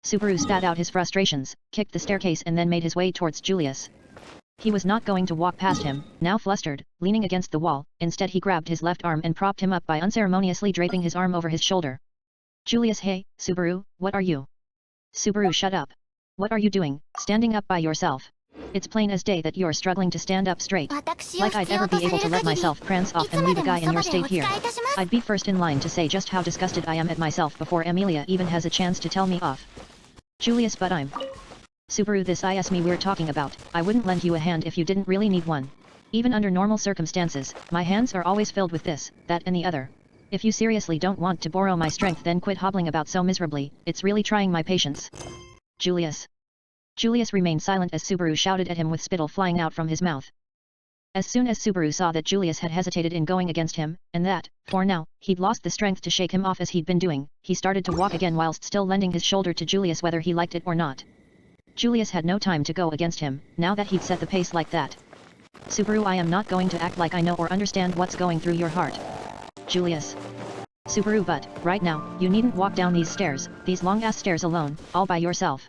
Subaru spat out his frustrations, kicked the staircase and then made his way towards Julius. He was not going to walk past him, now flustered, leaning against the wall, instead he grabbed his left arm and propped him up by unceremoniously draping his arm over his shoulder. Julius, hey, Subaru, what are you? Subaru, shut up. What are you doing, standing up by yourself? It's plain as day that you're struggling to stand up straight. 私を Like I'd 必要 ever と be さ able れ to る let 限り myself prance い off つ and ま leave で a も guy そ in ば your でお state 仕え here. いたします I'd be first in line to say just how disgusted I am at myself before Amelia even has a chance to tell me off. Julius, but I'm Subaru, this is me we're talking about. I wouldn't lend you a hand if you didn't really need one. Even under normal circumstances, my hands are always filled with this, that and the other. If you seriously don't want to borrow my strength, then quit hobbling about so miserably. It's really trying my patience. Julius. Julius remained silent as Subaru shouted at him with spittle flying out from his mouth. As soon as Subaru saw that Julius had hesitated in going against him, and that, for now, he'd lost the strength to shake him off as he'd been doing, he started to walk again whilst still lending his shoulder to Julius whether he liked it or not. Julius had no time to go against him, now that he'd set the pace like that. Subaru, I am not going to act like I know or understand what's going through your heart. Julius. Subaru, but, right now, you needn't walk down these stairs, these long-ass stairs alone, all by yourself.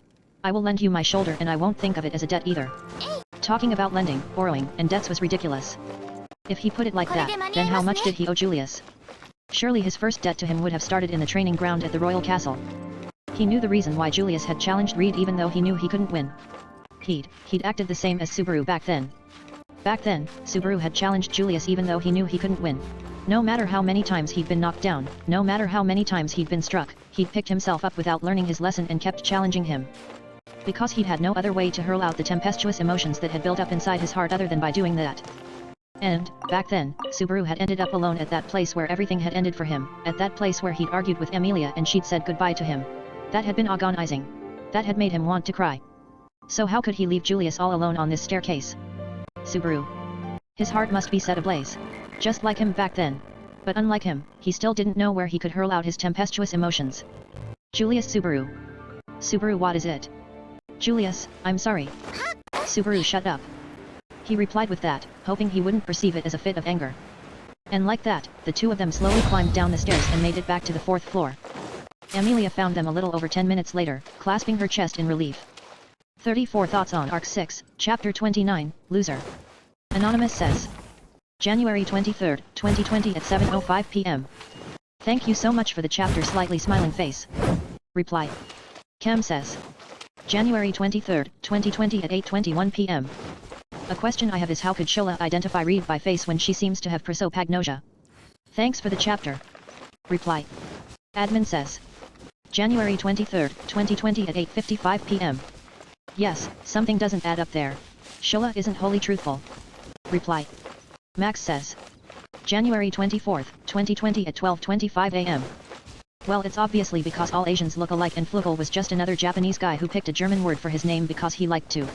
I will lend you my shoulder and I won't think of it as a debt either. Talking about lending, borrowing, and debts was ridiculous. If he put it like that, then how much did he owe Julius? Surely his first debt to him would have started in the training ground at the royal castle. He knew the reason why Julius had challenged Reed even though he knew he couldn't win. He'd acted the same as Subaru back then. Back then, Subaru had challenged Julius even though he knew he couldn't win. No matter how many times he'd been knocked down, no matter how many times he'd been struck, he'd picked himself up without learning his lesson and kept challenging him. Because he'd had no other way to hurl out the tempestuous emotions that had built up inside his heart other than by doing that. And, back then, Subaru had ended up alone at that place where everything had ended for him, at that place where he'd argued with Amelia and she'd said goodbye to him. That had been agonizing. That had made him want to cry. So how could he leave Julius all alone on this staircase? Subaru. His heart must be set ablaze. Just like him back then. But unlike him, he still didn't know where he could hurl out his tempestuous emotions. Julius. Subaru. Subaru, what is it? Julius, I'm sorry. Subaru, shut up. He replied with that, hoping he wouldn't perceive it as a fit of anger. And like that, the two of them slowly climbed down the stairs and made it back to the 4th floor. Amelia found them a little over 10 minutes later, clasping her chest in relief. 34 Thoughts on Arc 6, Chapter 29, Loser. Anonymous says. January 23, 2020 at 7:05 p.m. Thank you so much for the chapter, slightly smiling face. Reply. Cam says. January 23, 2020 at 8:21 p.m. A question I have is how could Shola identify Reed by face when she seems to have prosopagnosia? Thanks for the chapter. Reply. Admin says. January 23, 2020 at 8:55 p.m. Yes, something doesn't add up there. Shola isn't wholly truthful. Reply. Max says. January 24, 2020 at 12:25 a.m. Well, it's obviously because all Asians look alike and Flugel was just another Japanese guy who picked a German word for his name because he liked to.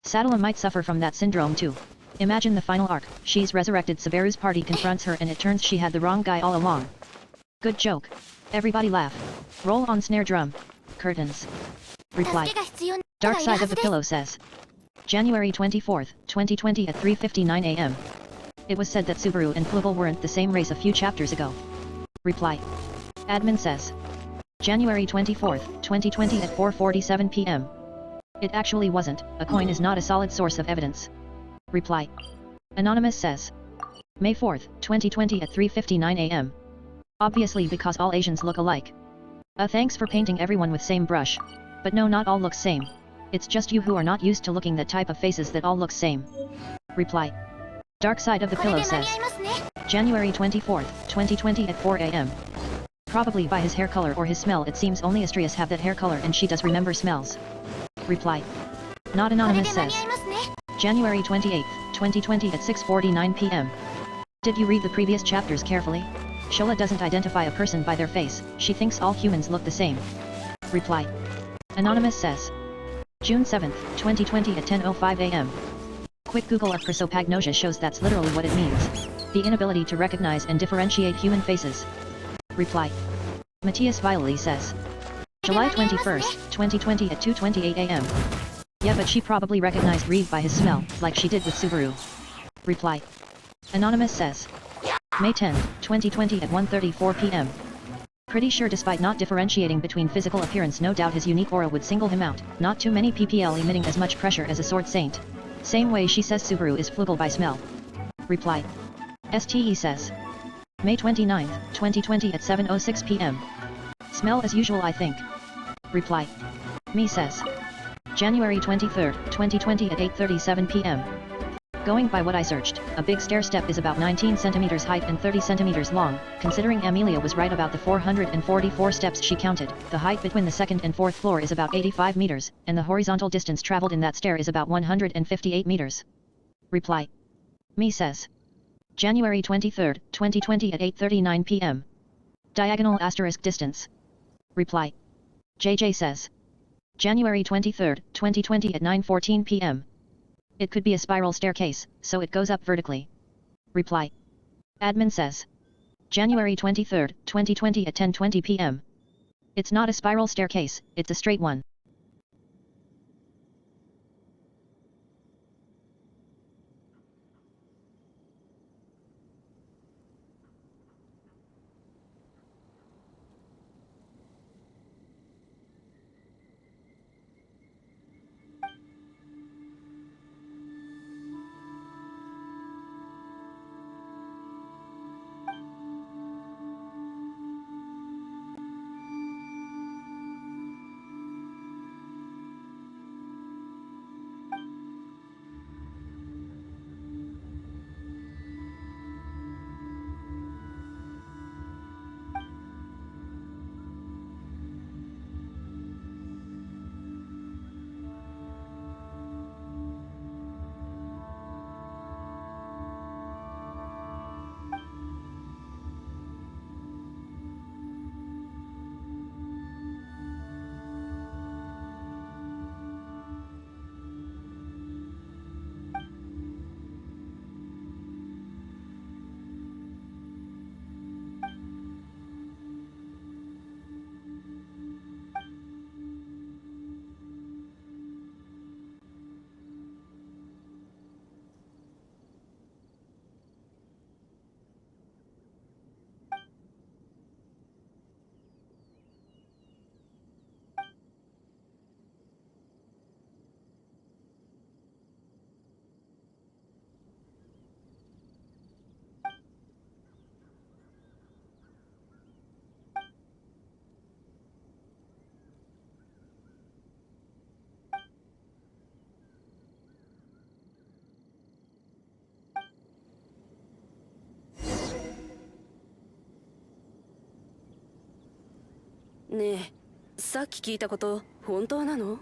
Sadala might suffer from that syndrome too. Imagine the final arc, she's resurrected, Subaru's party confronts her and it turns she had the wrong guy all along. Good joke. Everybody laugh. Roll on snare drum. Curtains. Reply. Dark Side of the Pillow says. January 24, 2020 at 3:59 a.m. It was said that Subaru and Flugel weren't the same race a few chapters ago. Reply. Admin says. January 24, 2020 at 4:47 p.m. It actually wasn't, a coin is not a solid source of evidence. Reply. Anonymous says. May 4, 2020 at 3:59 a.m. Obviously because all Asians look alike. Thanks for painting everyone with same brush. But no, not all look same. It's just you who are not used to looking that type of faces that all look same. Reply. Dark Side of the Pillow says. January 24, 2020 at 4 a.m. Probably by his hair color or his smell, it seems only Astrias have that hair color and she does remember smells. Reply. Not Anonymous says. January 28, 2020 at 6:49 p.m. Did you read the previous chapters carefully? Shola doesn't identify a person by their face, she thinks all humans look the same. Reply. Anonymous says. June 7, 2020 at 10:05 a.m. Quick Google of prosopagnosia shows that's literally what it means. The inability to recognize and differentiate human faces. Reply. Matthias Viley says. July 21, 2020 at 2:28 a.m. Yeah, but she probably recognized Reed by his smell, like she did with Subaru. Reply. Anonymous says. May 10, 2020 at 1:34 p.m. Pretty sure despite not differentiating between physical appearance, no doubt his unique aura would single him out, not too many PPL emitting as much pressure as a sword saint. Same way she says Subaru is Flugel by smell. Reply. STE says. May 29, 2020 at 7:06 p.m. Smell as usual, I think. Reply. Me says. January 23, 2020 at 8:37 p.m. Going by what I searched, a big stair step is about 19 centimeters height and 30 centimeters long. Considering Amelia was right about the 444 steps she counted, the height between the second and fourth floor is about 85 meters, and the horizontal distance traveled in that stair is about 158 meters. Reply. Me says. January 23, 2020 at 8:39 p.m. Diagonal asterisk distance. Reply. JJ says. January 23, 2020 at 9:14 p.m. It could be a spiral staircase, so it goes up vertically. Reply. Admin says. January 23, 2020 at 10:20 p.m. It's not a spiral staircase, it's a straight one.ねえ、さっき聞いたこと本当なの？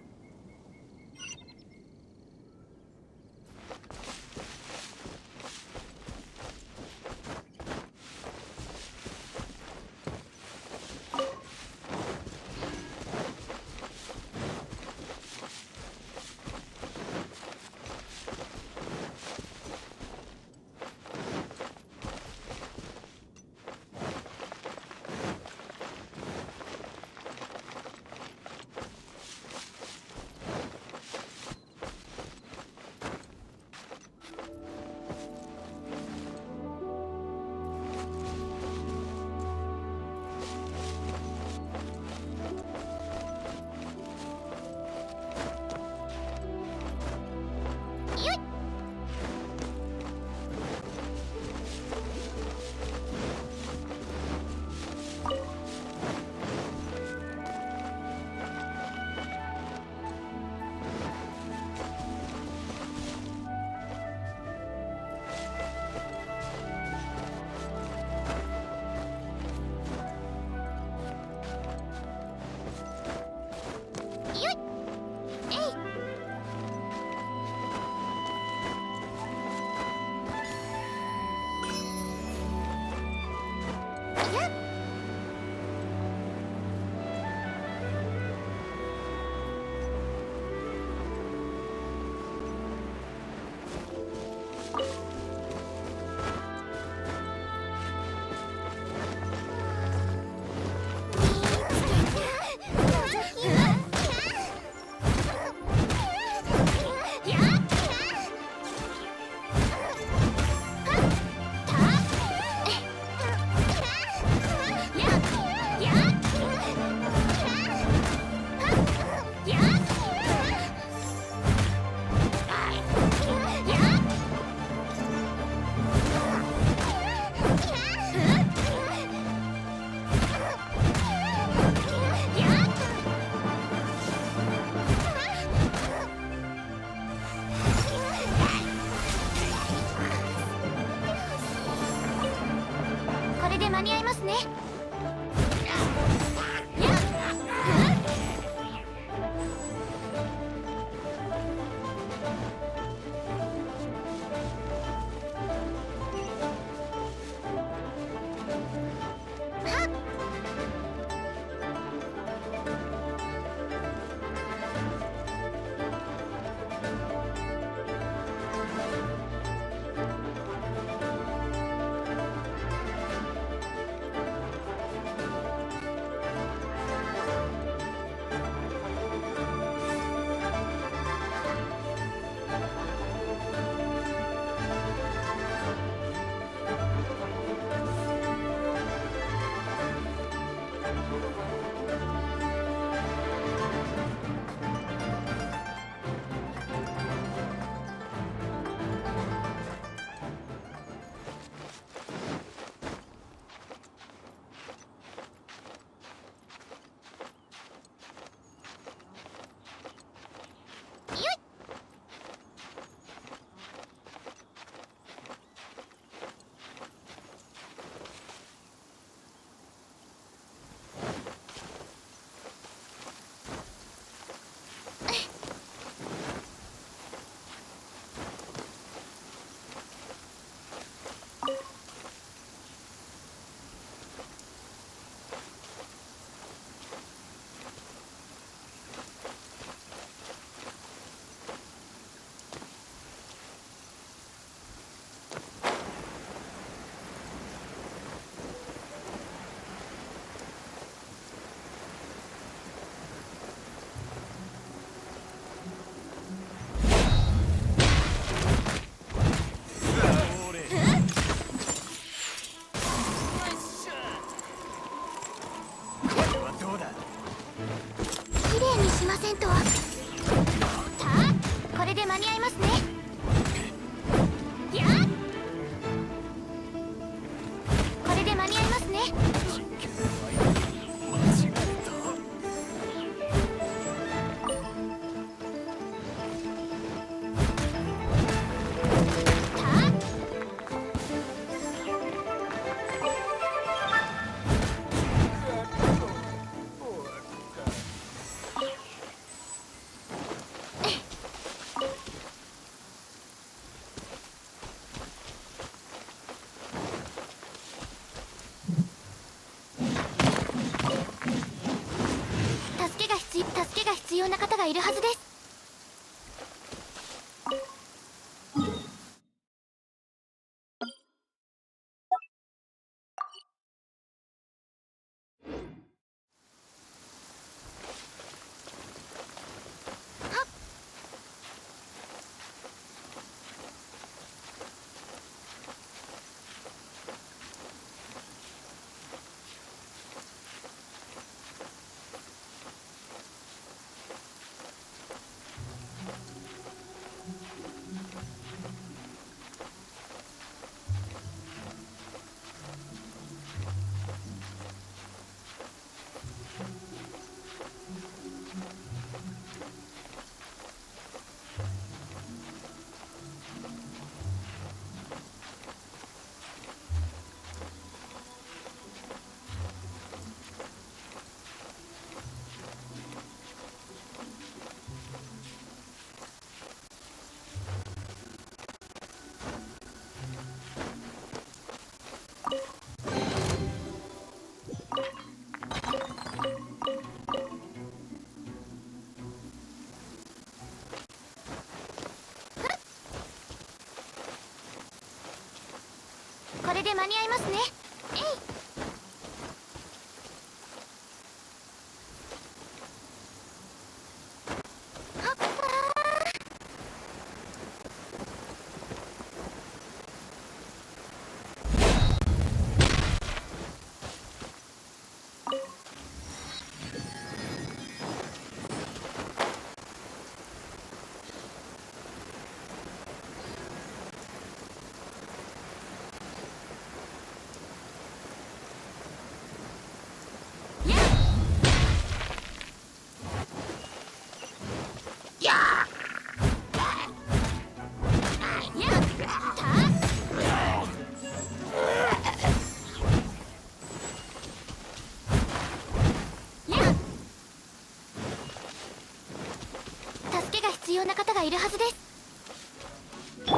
で間に合いますね。綺麗にしませんと。これで間に合いますね。やっこれで間に合いますね。助けが必要な方がいるはずです。これで間に合いますね。えい。がいるはずです。と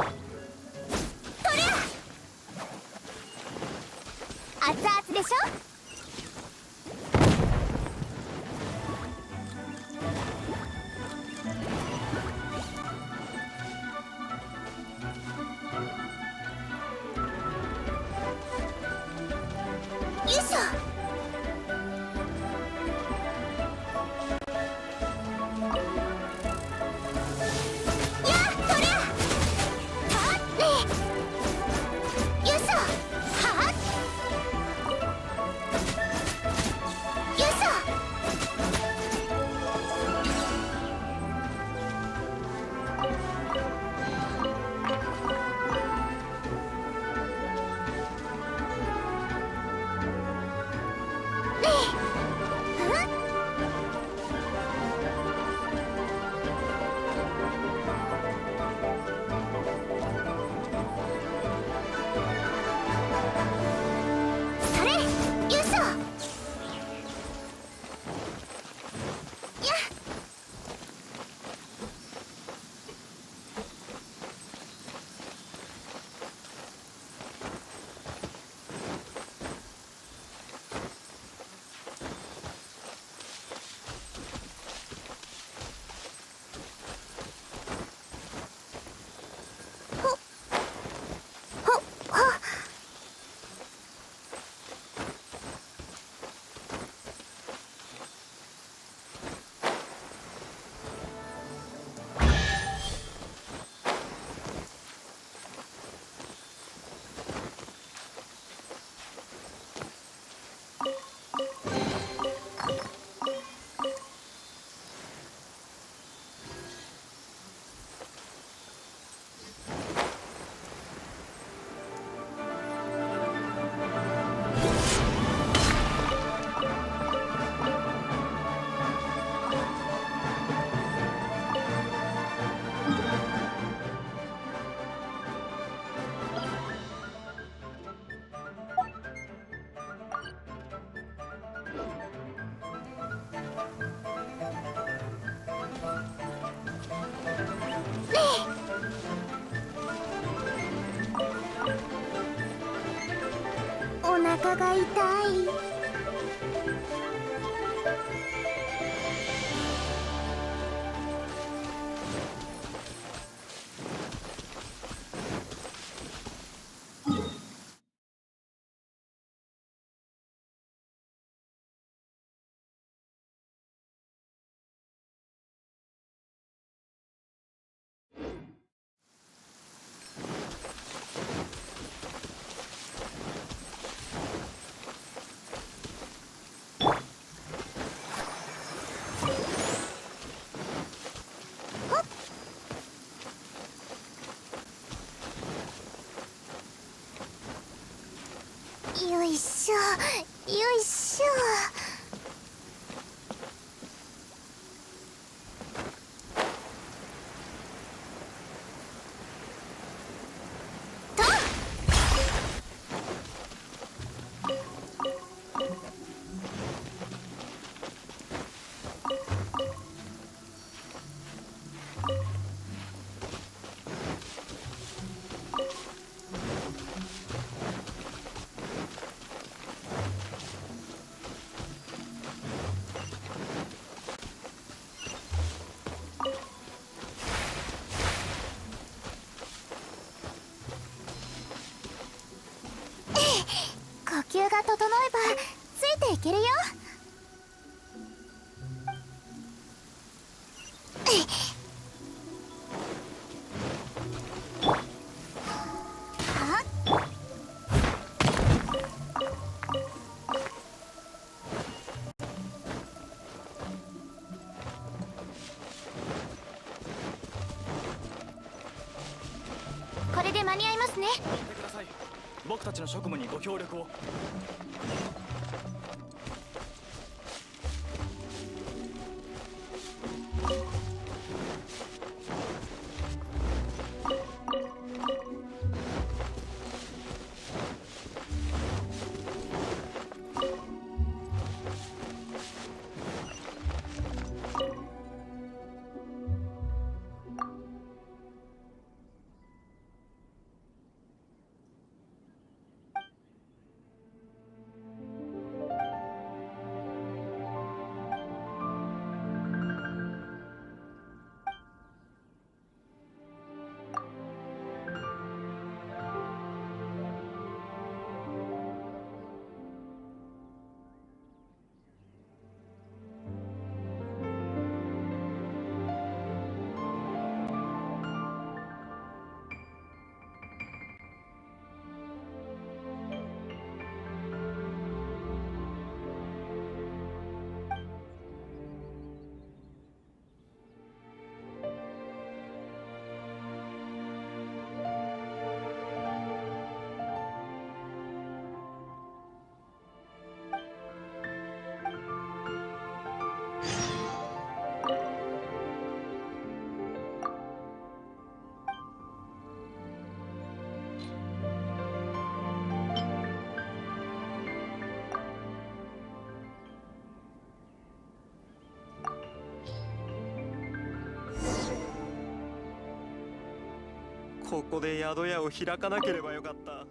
りゃ熱々でしょ。よいしょ。お腹が痛い。よいしょよいしょ。呼吸が整えばついていけるよ。これで間に合いますね。ください。僕たちの職務にご協力を。ここで宿屋を開かなければよかった。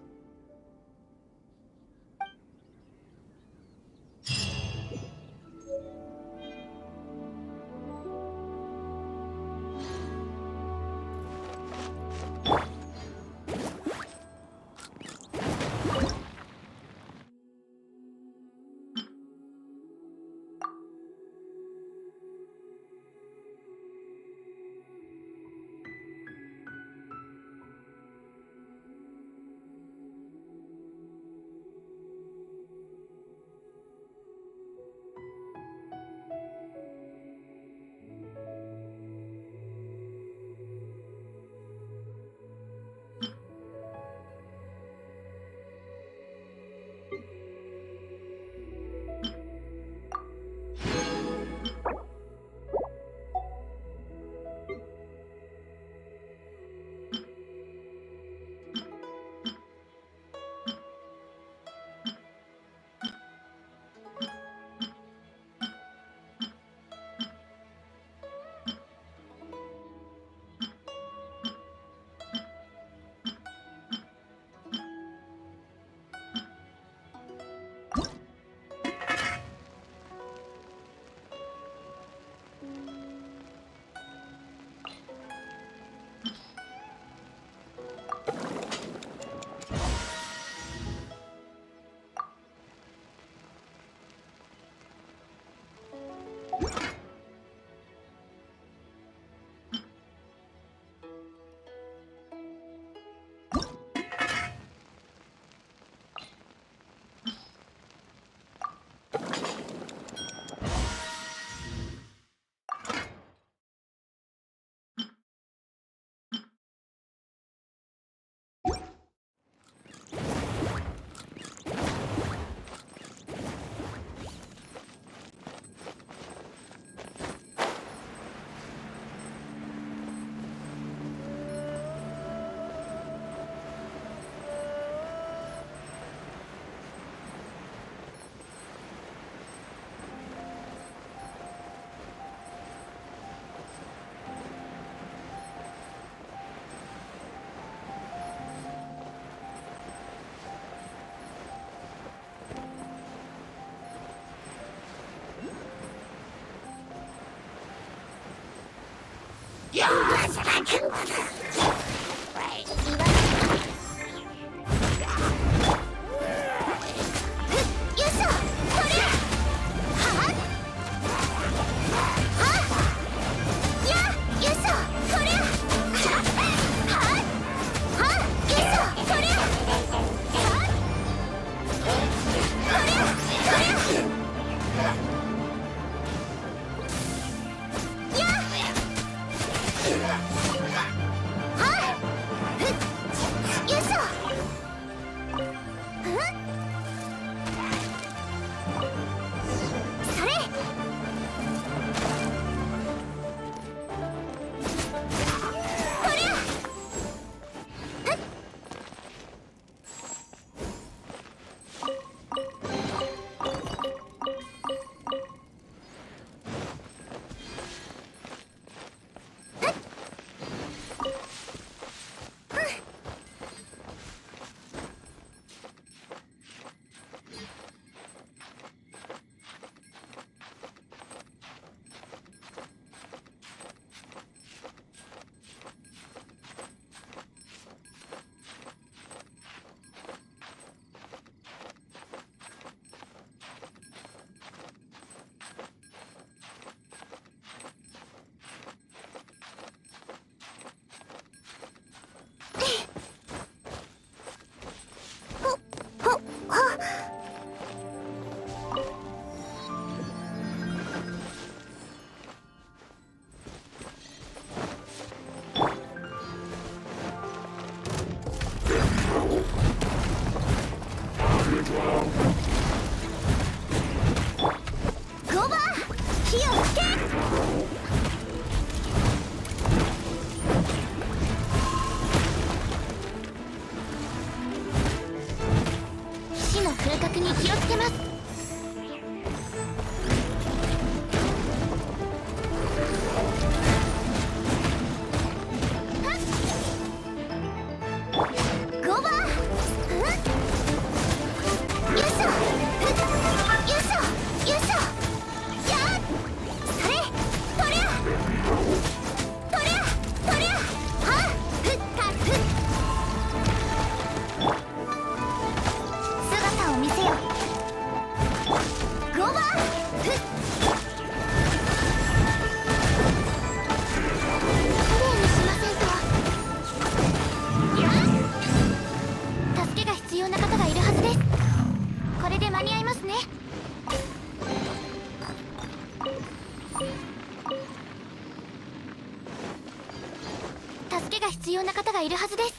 必要な方がいるはずです。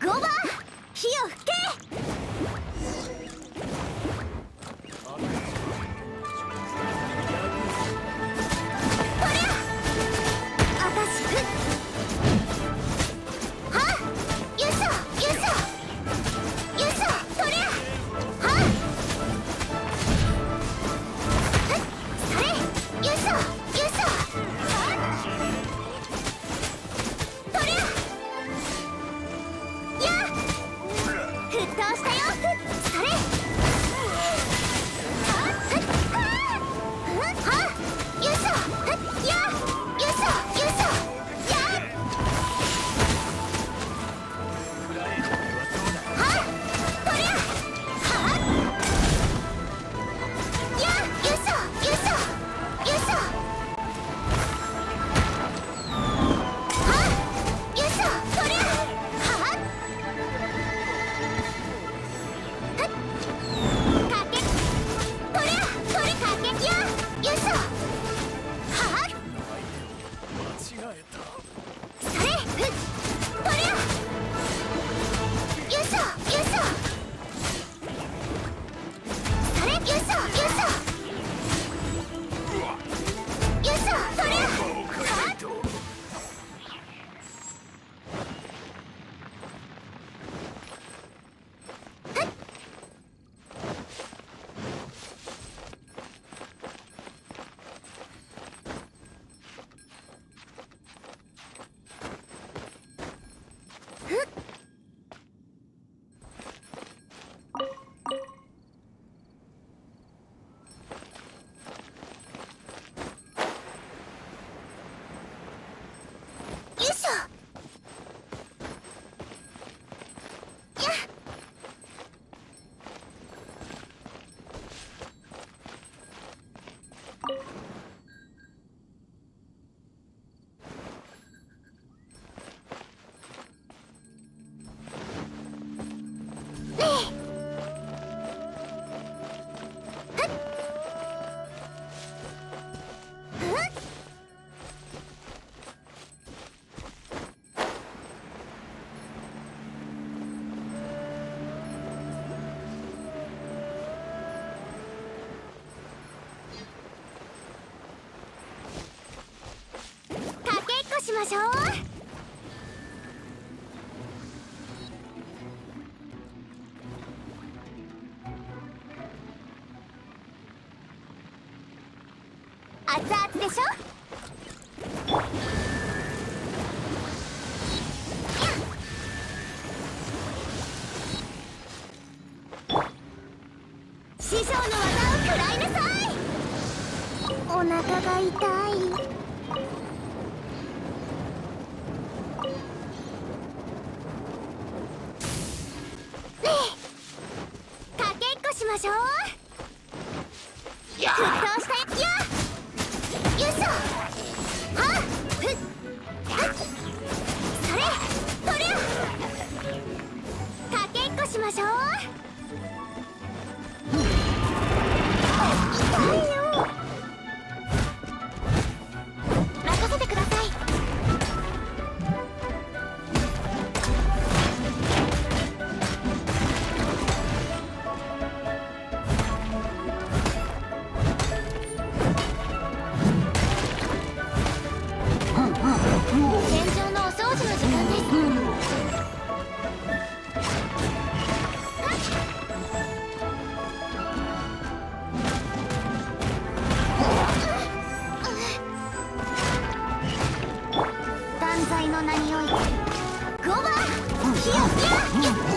ゴーバー、火を吹け。しましょう。熱々でしょ。師匠の技を食らいなさい。お腹が痛い。しましょう。沸騰したよ。よいしょ。はっふっはっそれとりゃかけっこしましょう。痛いよ。任せてください。断罪の名においてゴーバー火をやっ